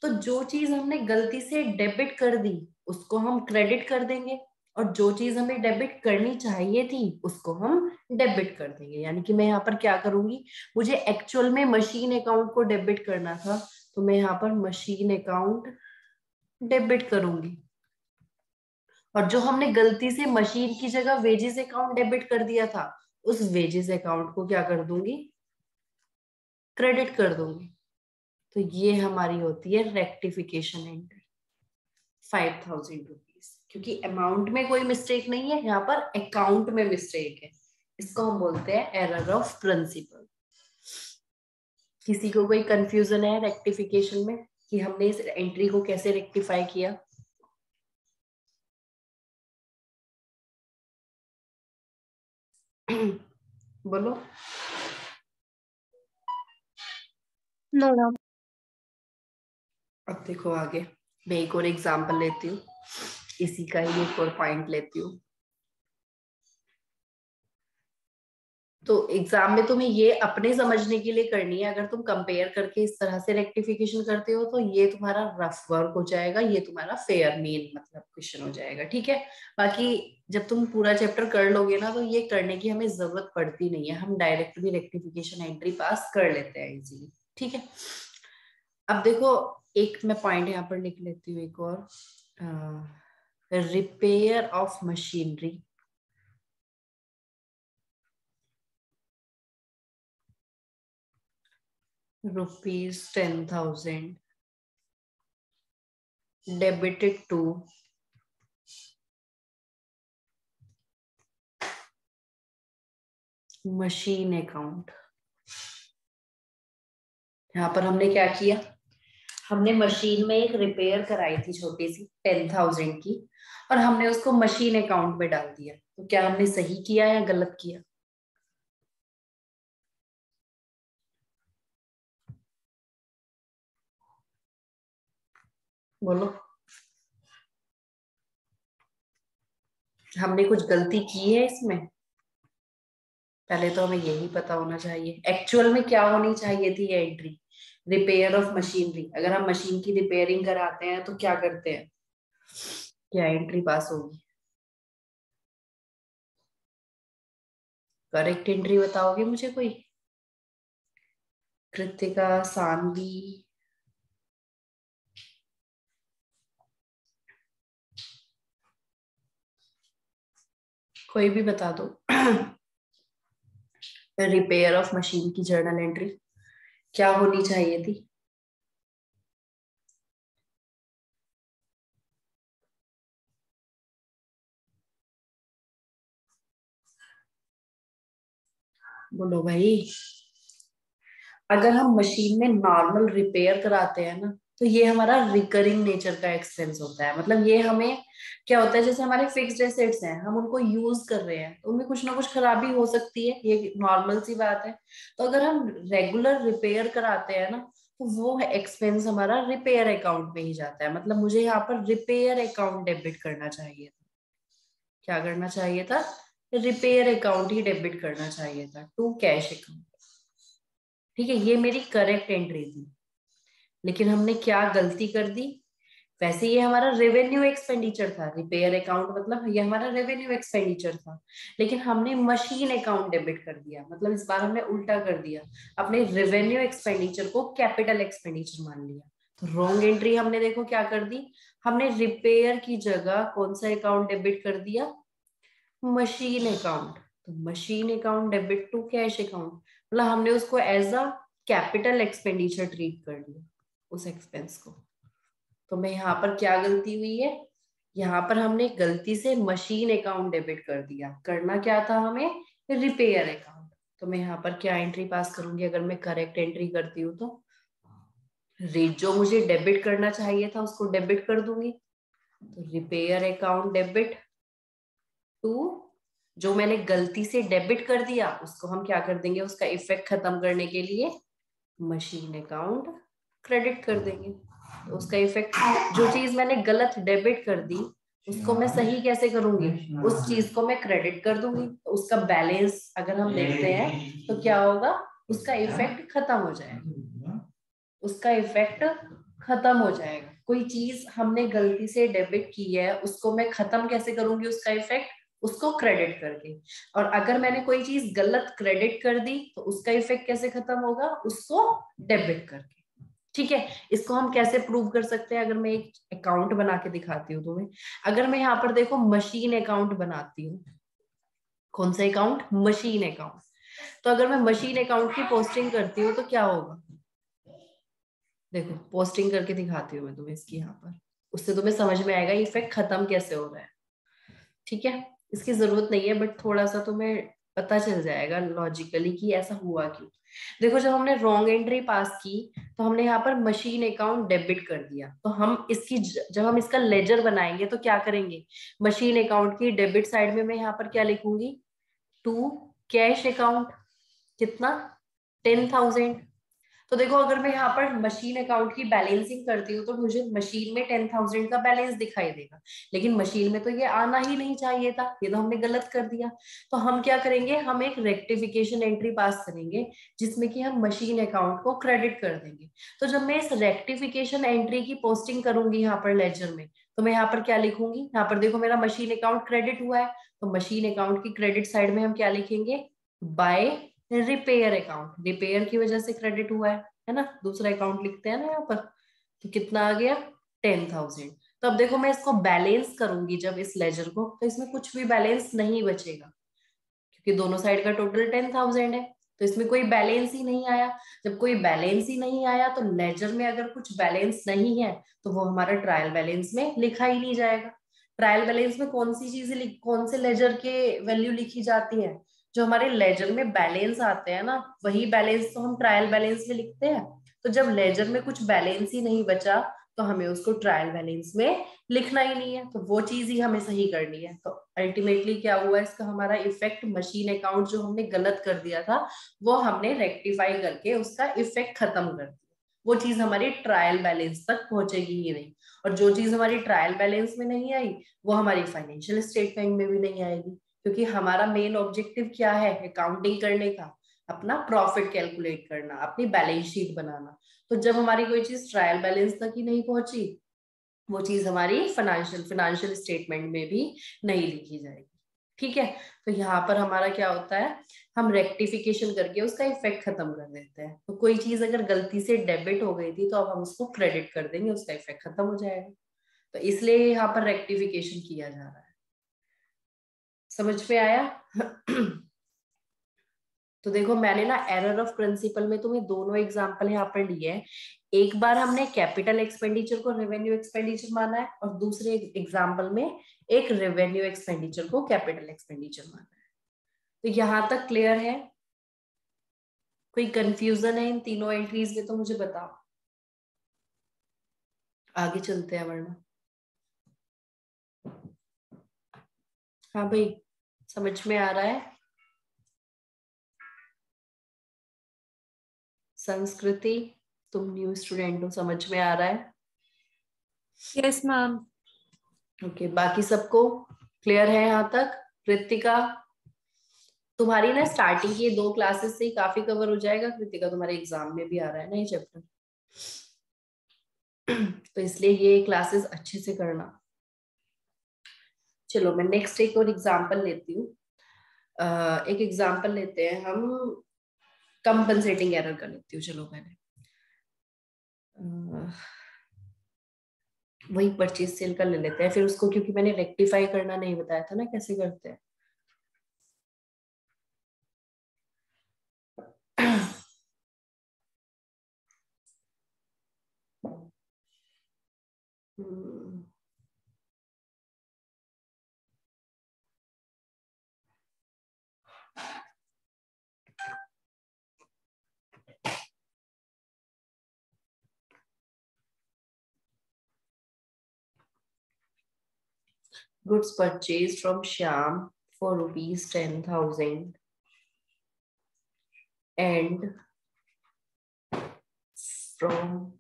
तो जो चीज हमने गलती से डेबिट कर दी उसको हम क्रेडिट कर देंगे, और जो चीज हमें डेबिट करनी चाहिए थी उसको हम डेबिट कर देंगे. यानी कि मैं यहाँ पर क्या करूंगी? मुझे एक्चुअल में मशीन अकाउंट को डेबिट करना था, तो मैं यहाँ पर मशीन अकाउंट डेबिट करूंगी. और जो हमने गलती से मशीन की जगह वेजेस अकाउंट डेबिट कर दिया था, उस वेजेस अकाउंट को क्या कर दूंगी? क्रेडिट कर दूंगी. तो ये हमारी होती है रेक्टिफिकेशन एंट्री. ₹5,000, क्योंकि अमाउंट में कोई मिस्टेक नहीं है, यहाँ पर अकाउंट में मिस्टेक है. इसको हम बोलते हैं एरर ऑफ प्रिंसिपल. किसी को कोई कंफ्यूजन है रेक्टिफिकेशन में कि हमने इस एंट्री को कैसे रेक्टिफाई किया? बोलो. नो. अब देखो आगे, मैं एक और एग्जांपल लेती हूँ, इसी का ही एक और पॉइंट लेती हूँ. तो एग्जाम में तुम्हें ये अपने समझने के लिए करनी है. अगर तुम कंपेयर करके इस तरह से रेक्टिफिकेशन करते हो तो ये तुम्हारा रफ वर्क हो जाएगा, ये तुम्हारा फेयर मेन मतलब क्वेश्चन हो जाएगा. ठीक है. बाकी जब तुम पूरा चैप्टर कर लोगे ना, तो ये करने की हमें जरूरत पड़ती नहीं है, हम डायरेक्ट भी रेक्टिफिकेशन एंट्री पास कर लेते हैं इजीली. ठीक है. अब देखो एक मैं पॉइंट यहाँ पर लिख लेती हूँ एक और. Repair of machinery ₹10,000 debited to machine account. यहाँ पर हमने क्या किया? हमने मशीन में एक रिपेयर कराई थी छोटी सी 10,000 की, और हमने उसको मशीन अकाउंट में डाल दिया. तो क्या हमने सही किया या गलत किया? बोलो. हमने कुछ गलती की है इसमें? पहले तो हमें यही पता होना चाहिए एक्चुअल में क्या होनी चाहिए थी ये एंट्री, रिपेयर ऑफ मशीनरी। अगर हम मशीन की रिपेयरिंग कराते हैं तो क्या करते हैं, क्या एंट्री पास होगी? करेक्ट एंट्री बताओगे मुझे कोई? कृतिका, सानवी, कोई भी बता दो। रिपेयर ऑफ मशीन की जर्नल एंट्री क्या होनी चाहिए थी? बोलो भाई। अगर हम मशीन में नॉर्मल रिपेयर कराते हैं ना, तो ये हमारा रिकरिंग नेचर का एक्सपेंस होता है। मतलब ये हमें क्या होता है, जैसे हमारे फिक्स्ड एसेट्स हैं, हम उनको यूज कर रहे हैं तो उनमें कुछ ना कुछ खराबी हो सकती है, ये नॉर्मल सी बात है। तो अगर हम रेगुलर रिपेयर कराते हैं ना, तो वो एक्सपेंस हमारा रिपेयर अकाउंट में ही जाता है। मतलब मुझे यहाँ पर रिपेयर अकाउंट डेबिट करना चाहिए था। क्या करना चाहिए था? रिपेयर अकाउंट ही डेबिट करना चाहिए था टू कैश अकाउंट। ठीक है, ये मेरी करेक्ट एंट्री थी। लेकिन हमने क्या गलती कर दी? वैसे ये हमारा रेवेन्यू एक्सपेंडिचर था, रिपेयर अकाउंट मतलब ये हमारा रेवेन्यू एक्सपेंडिचर था, लेकिन हमने मशीन अकाउंट डेबिट कर दिया। मतलब इस बार हमने उल्टा कर दिया, अपने रेवेन्यू एक्सपेंडिचर को कैपिटल एक्सपेंडिचर मान लिया। तो रॉन्ग एंट्री हमने देखो क्या कर दी, हमने रिपेयर की जगह कौन सा अकाउंट डेबिट कर दिया? Machine account. तो machine account debit to cash account, मतलब हमने उसको as a capital expenditure treat कर लिया उस एक्सपेंस को। तो मैं यहाँ पर क्या गलती हुई है, यहाँ पर हमने गलती से मशीन अकाउंट डेबिट कर दिया। करना क्या था हमें? Repair account. तो मैं यहाँ पर क्या एंट्री पास करूंगी अगर मैं करेक्ट एंट्री करती हूँ? तो रेट जो मुझे डेबिट करना चाहिए था उसको डेबिट कर दूंगी। तो रिपेयर अकाउंट डेबिट टू, जो मैंने गलती से डेबिट कर दिया उसको हम क्या कर देंगे, उसका इफेक्ट खत्म करने के लिए मशीन अकाउंट क्रेडिट कर देंगे। तो उसका इफेक्ट, जो चीज मैंने गलत डेबिट कर दी उसको मैं सही कैसे करूंगी? उस चीज को मैं क्रेडिट कर दूंगी। तो उसका बैलेंस अगर हम देखते हैं तो क्या होगा, उसका इफेक्ट खत्म हो जाएगा। उसका इफेक्ट खत्म हो जाएगा। कोई चीज हमने गलती से डेबिट की है उसको मैं खत्म कैसे करूंगी उसका इफेक्ट? उसको क्रेडिट करके। और अगर मैंने कोई चीज गलत क्रेडिट कर दी तो उसका इफेक्ट कैसे खत्म होगा? उसको डेबिट करके। ठीक है, इसको हम कैसे प्रूव कर सकते हैं? अगर मैं एक अकाउंट बना के दिखाती हूँ तुम्हें। अगर मैं यहाँ पर देखो मशीन अकाउंट बनाती हूँ, कौन सा अकाउंट? Machine account. तो अगर मैं मशीन अकाउंट की पोस्टिंग करती हूँ तो क्या होगा? देखो पोस्टिंग करके दिखाती हूँ मैं तुम्हें इसकी यहाँ पर, उससे तुम्हें समझ में आएगा इफेक्ट खत्म कैसे हो रहा है। ठीक है, इसकी जरूरत नहीं है बट थोड़ा सा तुम्हें पता चल जाएगा लॉजिकली कि ऐसा हुआ क्यों। देखो जब हमने रॉन्ग एंट्री पास की तो हमने यहाँ पर मशीन अकाउंट डेबिट कर दिया। तो हम इसकी जब हम इसका लेजर बनाएंगे तो क्या करेंगे? मशीन अकाउंट की डेबिट साइड में मैं यहाँ पर क्या लिखूंगी? To cash account. कितना? 10,000। तो देखो अगर मैं यहाँ पर मशीन अकाउंट की बैलेंसिंग करती हूँ तो मुझे मशीन में 10,000 का बैलेंस दिखाई देगा, लेकिन मशीन में तो ये आना ही नहीं चाहिए था, ये तो हमने गलत कर दिया। तो हम क्या करेंगे, हम एक रेक्टिफिकेशन एंट्री पास करेंगे जिसमें कि हम मशीन अकाउंट को क्रेडिट कर देंगे। तो जब मैं इस रेक्टिफिकेशन एंट्री की पोस्टिंग करूंगी यहाँ पर लेजर में, तो मैं यहाँ पर क्या लिखूंगी? यहाँ पर देखो मेरा मशीन अकाउंट क्रेडिट हुआ है, तो मशीन अकाउंट की क्रेडिट साइड में हम क्या लिखेंगे? Bye repair account. रिपेयर की वजह से क्रेडिट हुआ है ना, दूसरा अकाउंट लिखते हैं ना यहाँ पर। तो कितना आ गया? 10,000। तो अब देखो मैं इसको बैलेंस करूंगी जब इस लेजर को, तो इसमें कुछ भी बैलेंस नहीं बचेगा क्योंकि दोनों साइड का टोटल 10,000 है। तो इसमें कोई बैलेंस ही नहीं आया। जब कोई बैलेंस ही नहीं आया तो लेजर में अगर कुछ बैलेंस नहीं है तो वो हमारा ट्रायल बैलेंस में लिखा ही नहीं जाएगा। ट्रायल बैलेंस में कौन सी चीजें, कौन से लेजर के वैल्यू लिखी जाती है? जो हमारे लेजर में बैलेंस आते हैं ना, वही बैलेंस तो हम ट्रायल बैलेंस में लिखते हैं। तो जब लेजर में कुछ बैलेंस ही नहीं बचा तो हमें उसको ट्रायल बैलेंस में लिखना ही नहीं है, तो वो चीज ही हमें सही करनी है। तो अल्टीमेटली क्या हुआ इसका, हमारा इफेक्ट मशीन अकाउंट जो हमने गलत कर दिया था वो हमने रेक्टिफाई करके उसका इफेक्ट खत्म कर दिया। वो चीज हमारी ट्रायल बैलेंस तक पहुंचेगी ही नहीं, और जो चीज हमारी ट्रायल बैलेंस में नहीं आई वो हमारी फाइनेंशियल स्टेटमेंट में भी नहीं आएगी। क्योंकि हमारा मेन ऑब्जेक्टिव क्या है अकाउंटिंग करने का, अपना प्रॉफिट कैलकुलेट करना, अपनी बैलेंस शीट बनाना। तो जब हमारी कोई चीज ट्रायल बैलेंस तक ही नहीं पहुंची, वो चीज हमारी फाइनेंशियल स्टेटमेंट में भी नहीं लिखी जाएगी। ठीक है, तो यहाँ पर हमारा क्या होता है, हम रेक्टिफिकेशन करके उसका इफेक्ट खत्म कर देते हैं। तो कोई चीज अगर गलती से डेबिट हो गई थी तो अब हम उसको क्रेडिट कर देंगे, उसका इफेक्ट खत्म हो जाएगा। तो इसलिए यहाँ पर रेक्टिफिकेशन किया जा रहा है। समझ में आया? तो देखो मैंने ना एरर ऑफ प्रिंसिपल में तुम्हें दोनों एग्जांपल यहाँ पर लिए हैं। एक बार हमने कैपिटल एक्सपेंडिचर को रेवेन्यू एक्सपेंडिचर माना है, और दूसरे एग्जांपल में एक रेवेन्यू एक्सपेंडिचर को कैपिटल एक्सपेंडिचर माना है। तो यहां तक क्लियर है? कोई कंफ्यूजन है इन तीनों एंट्रीज में तो मुझे बताओ, आगे चलते हैं वरना। हाँ भाई, समझ में आ रहा है? संस्कृति, तुम न्यू स्टूडेंट हो, समझ में आ रहा है? Yes ma'am. ओके, बाकी सबको क्लियर है यहाँ तक? कृतिका, तुम्हारी ना स्टार्टिंग की 2 क्लासेस से ही काफी कवर हो जाएगा। कृतिका, तुम्हारे एग्जाम में भी आ रहा है ना ये चैप्टर, तो इसलिए ये क्लासेस अच्छे से करना। चलो मैं नेक्स्ट एक और एग्जांपल लेती हूँ। एक एग्जांपल लेते हैं हम, कंपनसेटिंग एरर का लेती हूँ। चलो पहले वही परचेज सेल का ले लेते हैं, फिर उसको, क्योंकि मैंने रेक्टिफाई करना नहीं बताया था ना कैसे करते हैं। Goods purchased from Shyam for rupees 10,000 and from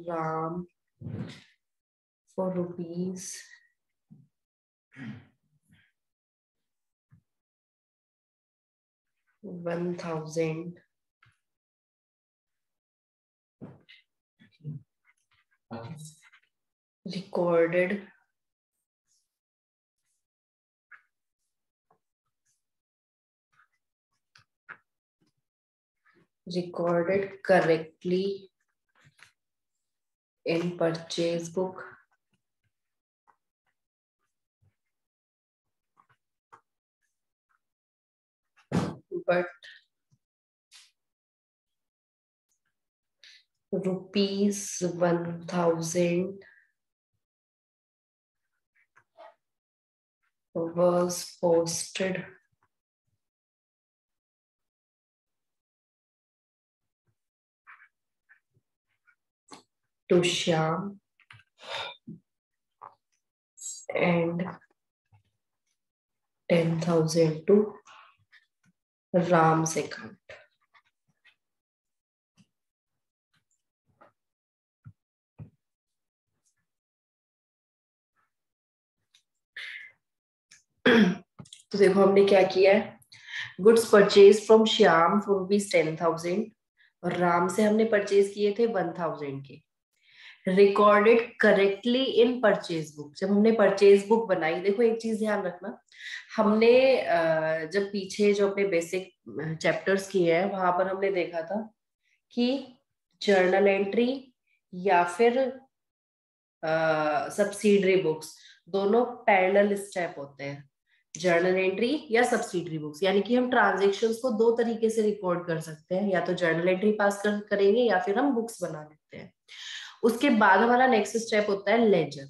Ram for rupees 1,000. Recorded correctly in purchase book, but rupees 1,000 was posted to Shyam and 10,000 to Ram's account. तो देखो हमने क्या किया है, goods purchase from Shyam for rupees 10,000 और राम से हमने purchase किए थे 1,000 के। Recorded correctly in purchase book, जब हमने परचेज बुक बनाई, देखो एक चीज ध्यान रखना, हमने जब पीछे जो अपने बेसिक चैप्टर्स किए हैं वहां पर हमने देखा था कि जर्नल एंट्री या फिर सब्सिडरी बुक्स दोनों पैरेलल स्टेप होते हैं। जर्नल एंट्री या सब्सिडरी बुक्स, यानी कि हम ट्रांजेक्शन्स को 2 तरीके से रिकॉर्ड कर सकते हैं, या तो जर्नल एंट्री पास करेंगे या फिर हम बुक्स बना लेते हैं। उसके बाद हमारा नेक्स्ट स्टेप होता है लेजर।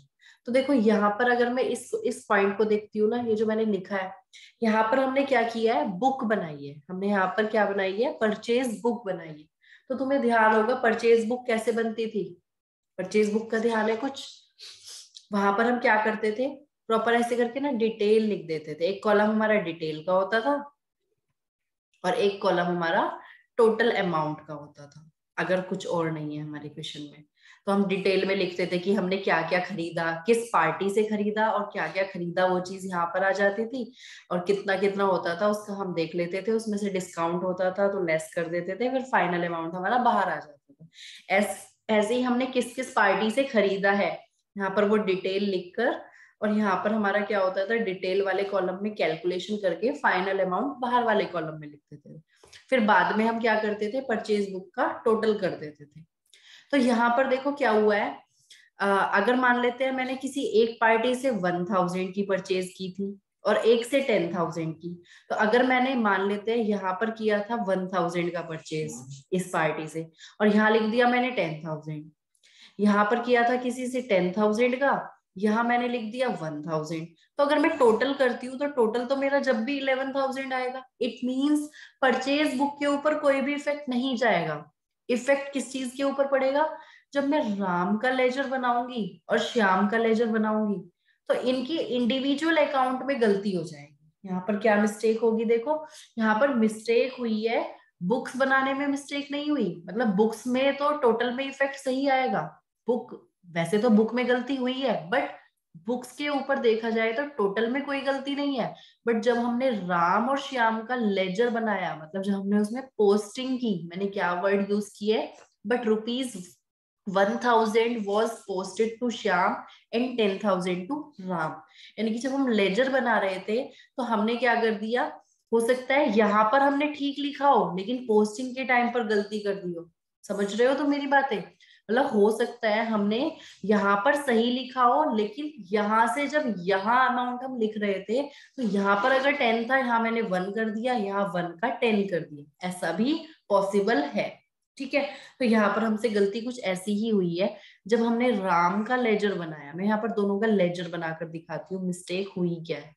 तो देखो यहाँ पर अगर मैं इस पॉइंट को देखती हूँ ना, ये जो मैंने लिखा है यहाँ पर हमने क्या किया है, बुक बनाई है हमने। यहाँ पर क्या बनाई है, परचेज बुक बनाई है। तो तुम्हें ध्यान होगा परचेज बुक कैसे बनती थी, परचेज बुक का ध्यान है कुछ? वहां पर हम क्या करते थे, प्रॉपर ऐसे करके ना डिटेल लिख देते थे। एक कॉलम हमारा डिटेल का होता था और एक कॉलम हमारा टोटल अमाउंट का होता था। अगर कुछ और नहीं है हमारे क्वेश्चन में। तो हम डिटेल में लिखते थे कि हमने क्या क्या खरीदा, किस पार्टी से खरीदा और क्या क्या खरीदा, वो चीज यहाँ पर आ जाती थी। और कितना कितना होता था उसका हम देख लेते थे, उसमें से डिस्काउंट होता था तो लेस कर देते थे, फिर फाइनल अमाउंट हमारा बाहर आ जाता था। ऐसे ही हमने किस किस पार्टी से खरीदा है यहाँ पर वो डिटेल लिखकर, और यहाँ पर हमारा क्या होता था, डिटेल वाले कॉलम में कैलकुलेशन करके फाइनल अमाउंट बाहर वाले कॉलम में लिखते थे। फिर बाद में हम क्या करते थे, परचेज बुक का टोटल कर देते थे। तो यहाँ पर देखो क्या हुआ है, अगर मान लेते हैं मैंने किसी एक पार्टी से 1000 की परचेज की थी और एक से 10,000 की, तो अगर मैंने मान लेते हैं यहाँ पर किया था 1000 का परचेज इस पार्टी से, और यहाँ लिख दिया मैंने 10,000, यहाँ पर किया था किसी से 10,000 का, यहाँ मैंने लिख दिया 1000, तो अगर मैं टोटल करती हूँ तो टोटल तो मेरा जब भी 11,000 आएगा। इट मींस परचेज बुक के ऊपर कोई भी इफेक्ट नहीं जाएगा। इफेक्ट किस चीज के ऊपर पड़ेगा, जब मैं राम का लेजर बनाऊंगी और श्याम का लेजर बनाऊंगी तो इनकी इंडिविजुअल अकाउंट में गलती हो जाएगी। यहाँ पर क्या मिस्टेक होगी, देखो यहाँ पर मिस्टेक हुई है, बुक्स बनाने में मिस्टेक नहीं हुई, मतलब बुक्स में तो टोटल में इफेक्ट सही आएगा। बुक, वैसे तो बुक में गलती हुई है बट बुक्स के ऊपर देखा जाए तो टोटल में कोई गलती नहीं है। बट जब हमने राम और श्याम का लेजर बनाया, मतलब जब हमने उसमें पोस्टिंग की, मैंने क्या वर्ड यूज किए, but ₹1000 was posted to Shyam and 10,000 to Ram. यानी कि जब हम लेजर बना रहे थे तो हमने क्या कर दिया, हो सकता है यहाँ पर हमने ठीक लिखा हो लेकिन पोस्टिंग के टाइम पर गलती कर दी हो। समझ रहे हो तो मेरी बातें, मतलब हो सकता है हमने यहाँ पर सही लिखा हो लेकिन यहाँ से जब यहाँ अमाउंट हम लिख रहे थे तो यहाँ पर अगर 10 था, यहाँ मैंने 1 कर दिया, यहाँ 1 का 10 कर दिया, ऐसा भी पॉसिबल है। ठीक है, तो यहाँ पर हमसे गलती कुछ ऐसी ही हुई है। जब हमने राम का लेजर बनाया, मैं यहाँ पर दोनों का लेजर बनाकर दिखाती हूँ मिस्टेक हुई क्या है।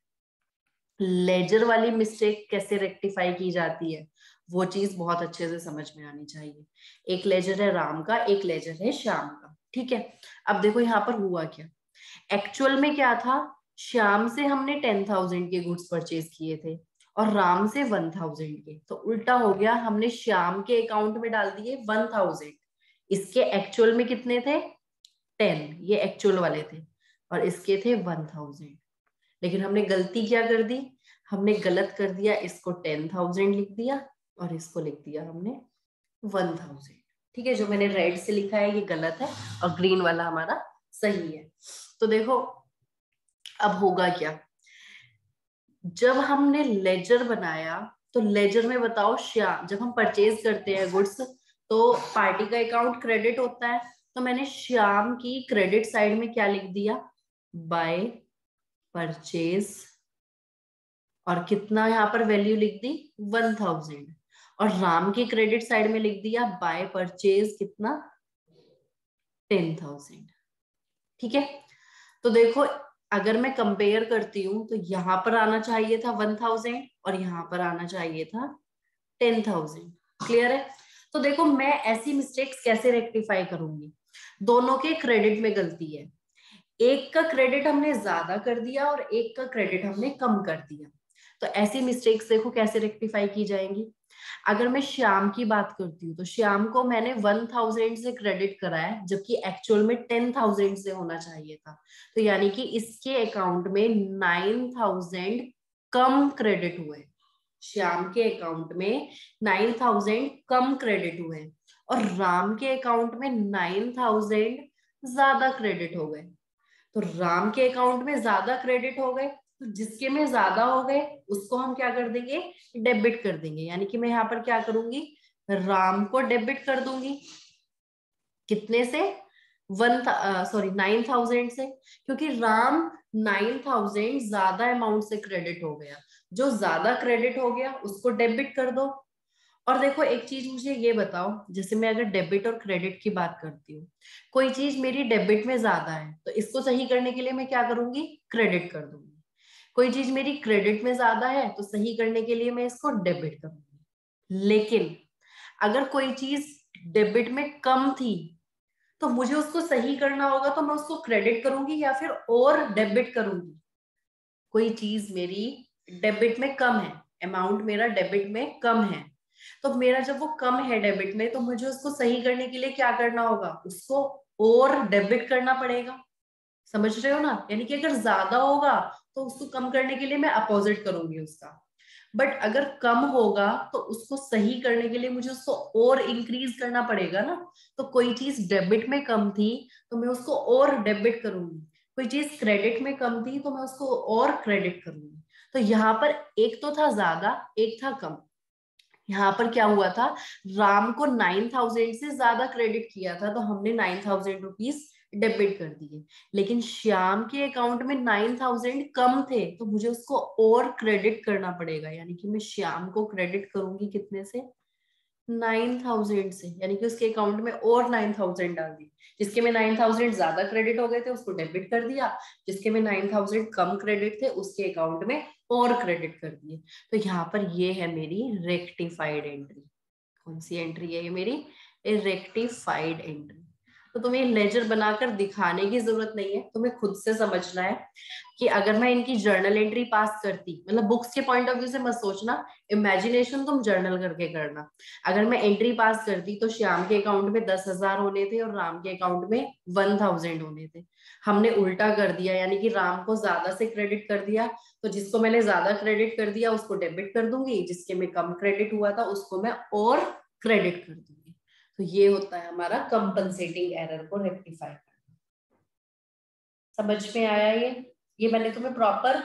लेजर वाली मिस्टेक कैसे रेक्टिफाई की जाती है वो चीज बहुत अच्छे से समझ में आनी चाहिए। एक लेजर है राम का, एक लेजर है श्याम का। ठीक है, अब देखो यहाँ पर हुआ क्या, एक्चुअल में क्या था, श्याम से हमने 10,000 के गुड्स परचेज किए थे और राम से 1,000 के, तो उल्टा हो गया, हमने श्याम के अकाउंट में डाल दिए 1,000। इसके एक्चुअल में कितने थे, 10, ये एक्चुअल वाले थे, और इसके थे 1,000। लेकिन हमने गलती क्या कर दी, हमने गलत कर दिया, इसको 10,000 लिख दिया और इसको लिख दिया हमने 1,000। ठीक है, जो मैंने रेड से लिखा है ये गलत है और ग्रीन वाला हमारा सही है। तो देखो अब होगा क्या, जब हमने लेजर बनाया तो लेजर में बताओ श्याम, जब हम परचेज करते हैं गुड्स तो पार्टी का अकाउंट क्रेडिट होता है, तो मैंने श्याम की क्रेडिट साइड में क्या लिख दिया, बाय परचेज, और कितना यहाँ पर वैल्यू लिख दी 1,000, और राम की क्रेडिट साइड में लिख दिया बाय परचेज कितना 10,000। ठीक है, तो देखो अगर मैं कंपेयर करती हूँ तो यहाँ पर आना चाहिए था 1,000 और यहाँ पर आना चाहिए था 10,000। क्लियर है, तो देखो मैं ऐसी मिस्टेक्स कैसे रेक्टिफाई करूंगी, दोनों के क्रेडिट में गलती है, एक का क्रेडिट हमने ज्यादा कर दिया और एक का क्रेडिट हमने कम कर दिया, तो ऐसी मिस्टेक्स देखो कैसे रेक्टिफाई की जाएंगी। अगर मैं श्याम की बात करती हूँ तो श्याम को मैंने 1,000 से क्रेडिट करा है जबकि एक्चुअल में 10,000 से होना चाहिए था, तो यानी कि इसके अकाउंट में 9,000 कम क्रेडिट हुए, श्याम के अकाउंट में 9,000 कम क्रेडिट हुए और राम के अकाउंट में 9,000 ज्यादा क्रेडिट हो गए। तो राम के अकाउंट में ज्यादा क्रेडिट हो गए, तो जिसके में ज्यादा हो गए उसको हम क्या कर देंगे, डेबिट कर देंगे। यानी कि मैं यहाँ पर क्या करूंगी, राम को डेबिट कर दूंगी, कितने से 9,000 से, क्योंकि राम 9,000 ज्यादा अमाउंट से क्रेडिट हो गया, जो ज्यादा क्रेडिट हो गया उसको डेबिट कर दो। और देखो एक चीज मुझे ये बताओ, जैसे मैं अगर डेबिट और क्रेडिट की बात करती हूँ, कोई चीज मेरी डेबिट में ज्यादा है तो इसको सही करने के लिए मैं क्या करूंगी, क्रेडिट कर दूंगी। कोई चीज मेरी क्रेडिट में ज्यादा है तो सही करने के लिए मैं इसको डेबिट करूंगी। लेकिन अगर कोई चीज डेबिट में कम थी तो मुझे उसको सही करना होगा, तो मैं उसको क्रेडिट करूंगी या फिर और डेबिट करूंगी। कोई चीज मेरी डेबिट में कम है, अमाउंट मेरा डेबिट में कम है, तो मेरा जब वो कम है डेबिट में, तो मुझे उसको सही करने के लिए क्या करना होगा, उसको और डेबिट करना पड़ेगा। समझ रहे हो ना? यानी कि अगर ज्यादा होगा तो उसको कम करने के लिए मैं अपोजिट करूंगी उसका, बट अगर कम होगा तो उसको सही करने के लिए मुझे उसको और इंक्रीज करना पड़ेगा ना। तो कोई चीज डेबिट में कम थी तो मैं उसको और डेबिट करूंगी, कोई चीज क्रेडिट में कम थी तो मैं उसको और क्रेडिट करूंगी। तो यहाँ पर एक तो था ज्यादा, एक था कम। यहाँ पर क्या हुआ था, राम को 9,000 से ज्यादा क्रेडिट किया था तो हमने 9,000 रुपीज डेबिट कर दिए, लेकिन श्याम के अकाउंट में 9,000 कम थे तो मुझे उसको और क्रेडिट करना पड़ेगा। यानी कि मैं श्याम को क्रेडिट करूंगी कितने से, 9,000 से, यानी कि उसके अकाउंट में और 9,000 डाल दी। जिसके में 9,000 ज्यादा क्रेडिट हो गए थे उसको डेबिट कर दिया, जिसके में 9,000 कम क्रेडिट थे उसके अकाउंट में और क्रेडिट कर दिए। तो यहाँ पर ये है मेरी रेक्टिफाइड एंट्री। कौन सी एंट्री है ये मेरी, रेक्टिफाइड एंट्री। तो तुम्हें लेजर बनाकर दिखाने की जरूरत नहीं है, तुम्हें खुद से समझना है कि अगर मैं इनकी जर्नल एंट्री पास करती, मतलब बुक्स के पॉइंट ऑफ व्यू से मत सोचना, इमेजिनेशन तुम जर्नल करके करना। अगर मैं एंट्री पास करती तो श्याम के अकाउंट में 10,000 होने थे और राम के अकाउंट में 1,000 होने थे। हमने उल्टा कर दिया, यानी कि राम को ज्यादा से क्रेडिट कर दिया, तो जिसको मैंने ज्यादा क्रेडिट कर दिया उसको डेबिट कर दूंगी, जिसके में कम क्रेडिट हुआ था उसको मैं और क्रेडिट कर दूंगी। तो ये होता है हमारा कंपनसेटिंग एरर को रेक्टिफाई करना। समझ में आया ये मैंने तुम्हें प्रॉपर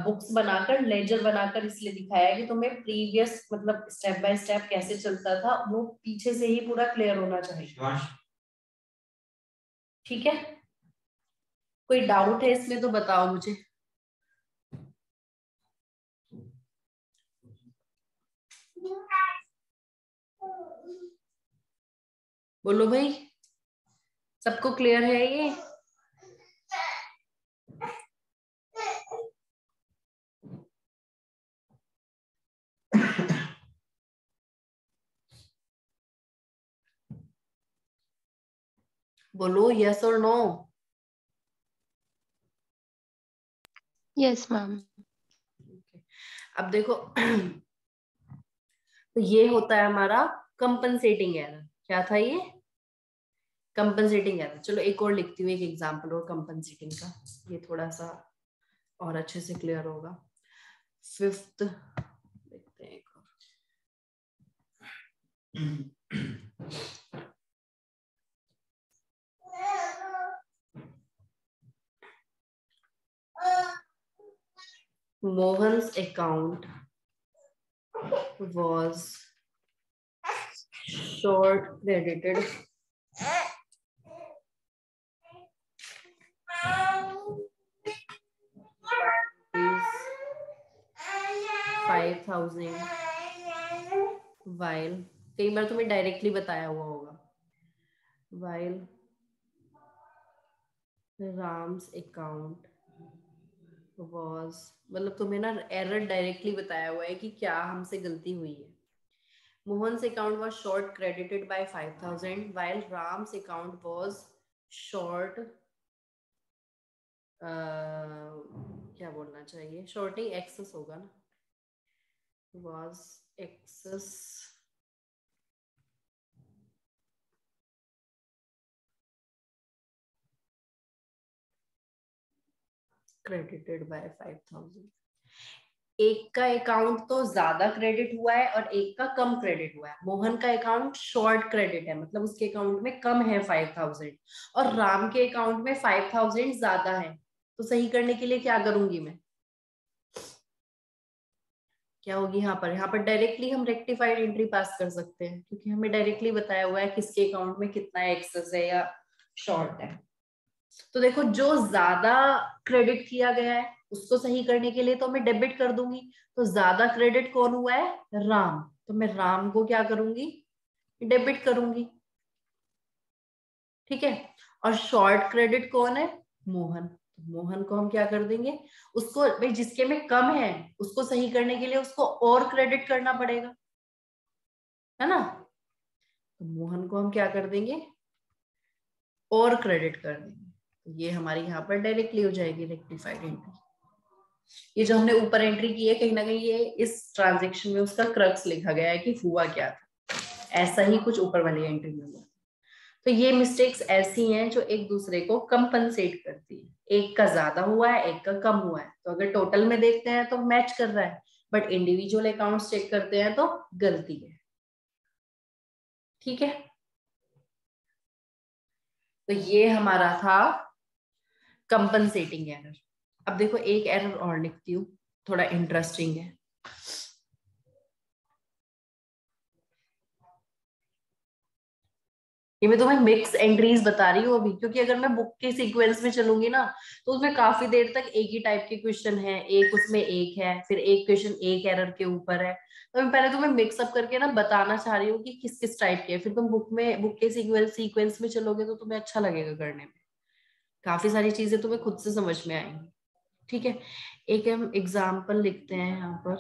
बुक्स बनाकर, लेजर बनाकर इसलिए दिखाया है कि तुम्हें प्रीवियस मतलब स्टेप बाय स्टेप कैसे चलता था वो पीछे से ही पूरा क्लियर होना चाहिए। ठीक है, कोई डाउट है इसमें तो बताओ मुझे। बोलो भाई, सबको क्लियर है ये? बोलो यस और नो। Yes ma'am. अब देखो तो ये होता है हमारा कंपनसेटिंग एरर। क्या था ये, कंपनसेटिंग एरर। चलो एक और लिखती हूँ, एक एग्जांपल और कंपनसेटिंग का, ये थोड़ा सा और अच्छे से क्लियर होगा। फिफ्थ देखते हैं एक और। Mohan's account was short credited ₹5,000 while, कई बार तुम्हें डायरेक्टली बताया हुआ होगा, while Ram's account was, मतलब तुम्हें ना एरर डायरेक्टली बताया हुआ है कि क्या हमसे गलती हुई है। Mohan's account was short credited by 5,000 while Ram's account was short, क्या बोलना चाहिए, शॉर्टिंग एक्सेस होगा ना, was excess credited by 5,000। एक का अकाउंट तो ज्यादा क्रेडिट हुआ है और एक का कम क्रेडिट हुआ है। मोहन का अकाउंट शॉर्ट क्रेडिट है, मतलब उसके अकाउंट में कम है 5,000, और राम के अकाउंट में 5,000 ज्यादा है। तो सही करने के लिए क्या करूंगी मैं, क्या होगी यहाँ पर डायरेक्टली हम रेक्टिफाइड एंट्री पास कर सकते हैं, क्योंकि हमें डायरेक्टली बताया हुआ है किसके अकाउंट में कितना एक्सेस है या शॉर्ट है। तो देखो जो ज्यादा क्रेडिट किया गया है उसको सही करने के लिए तो मैं डेबिट कर दूंगी। तो ज्यादा क्रेडिट कौन हुआ है, राम, तो मैं राम को क्या करूंगी, डेबिट करूंगी। ठीक है, और शॉर्ट क्रेडिट कौन है, मोहन, तो मोहन को हम क्या कर देंगे, उसको भाई जिसके में कम है उसको सही करने के लिए उसको और क्रेडिट करना पड़ेगा, है ना। तो मोहन को हम क्या कर देंगे, और क्रेडिट कर देंगे। तो ये हमारी यहाँ पर डायरेक्टली हो जाएगी रेक्टिफाइड एंट्री। ये जो हमने ऊपर एंट्री की है कहीं ना कहीं ये इस ट्रांजेक्शन में उसका क्रक्स लिखा गया है कि हुआ क्या था, ऐसा ही कुछ ऊपर वाली एंट्री में हुआ। तो ये मिस्टेक्स ऐसी हैं जो एक दूसरे को कंपनसेट करती है, एक का ज्यादा हुआ है एक का कम हुआ है, तो अगर टोटल में देखते हैं तो मैच कर रहा है, बट इंडिविजुअल अकाउंट्स चेक करते हैं तो गलती है। ठीक है, तो ये हमारा था कंपनसेटिंग एरर। अब देखो एक एरर और लिखती हूँ, थोड़ा इंटरेस्टिंग है। ये मैं तुम्हें मिक्स एंट्रीज बता रही हूँ अभी, क्योंकि अगर मैं बुक के सीक्वेंस में चलूंगी ना तो उसमें काफी देर तक एक ही टाइप के क्वेश्चन है, एक उसमें एक है, फिर एक क्वेश्चन एक एरर के ऊपर है। तो मैं पहले तुम्हें मिक्सअप करके ना बताना चाह रही हूँ कि किस किस टाइप के है, फिर तुम बुक के सीक्वेंस में चलोगे तो तुम्हें अच्छा लगेगा करने में, काफी सारी चीजें तुम्हें खुद से समझ में आएंगी। ठीक है, एक हम एग्जाम्पल लिखते हैं यहाँ पर,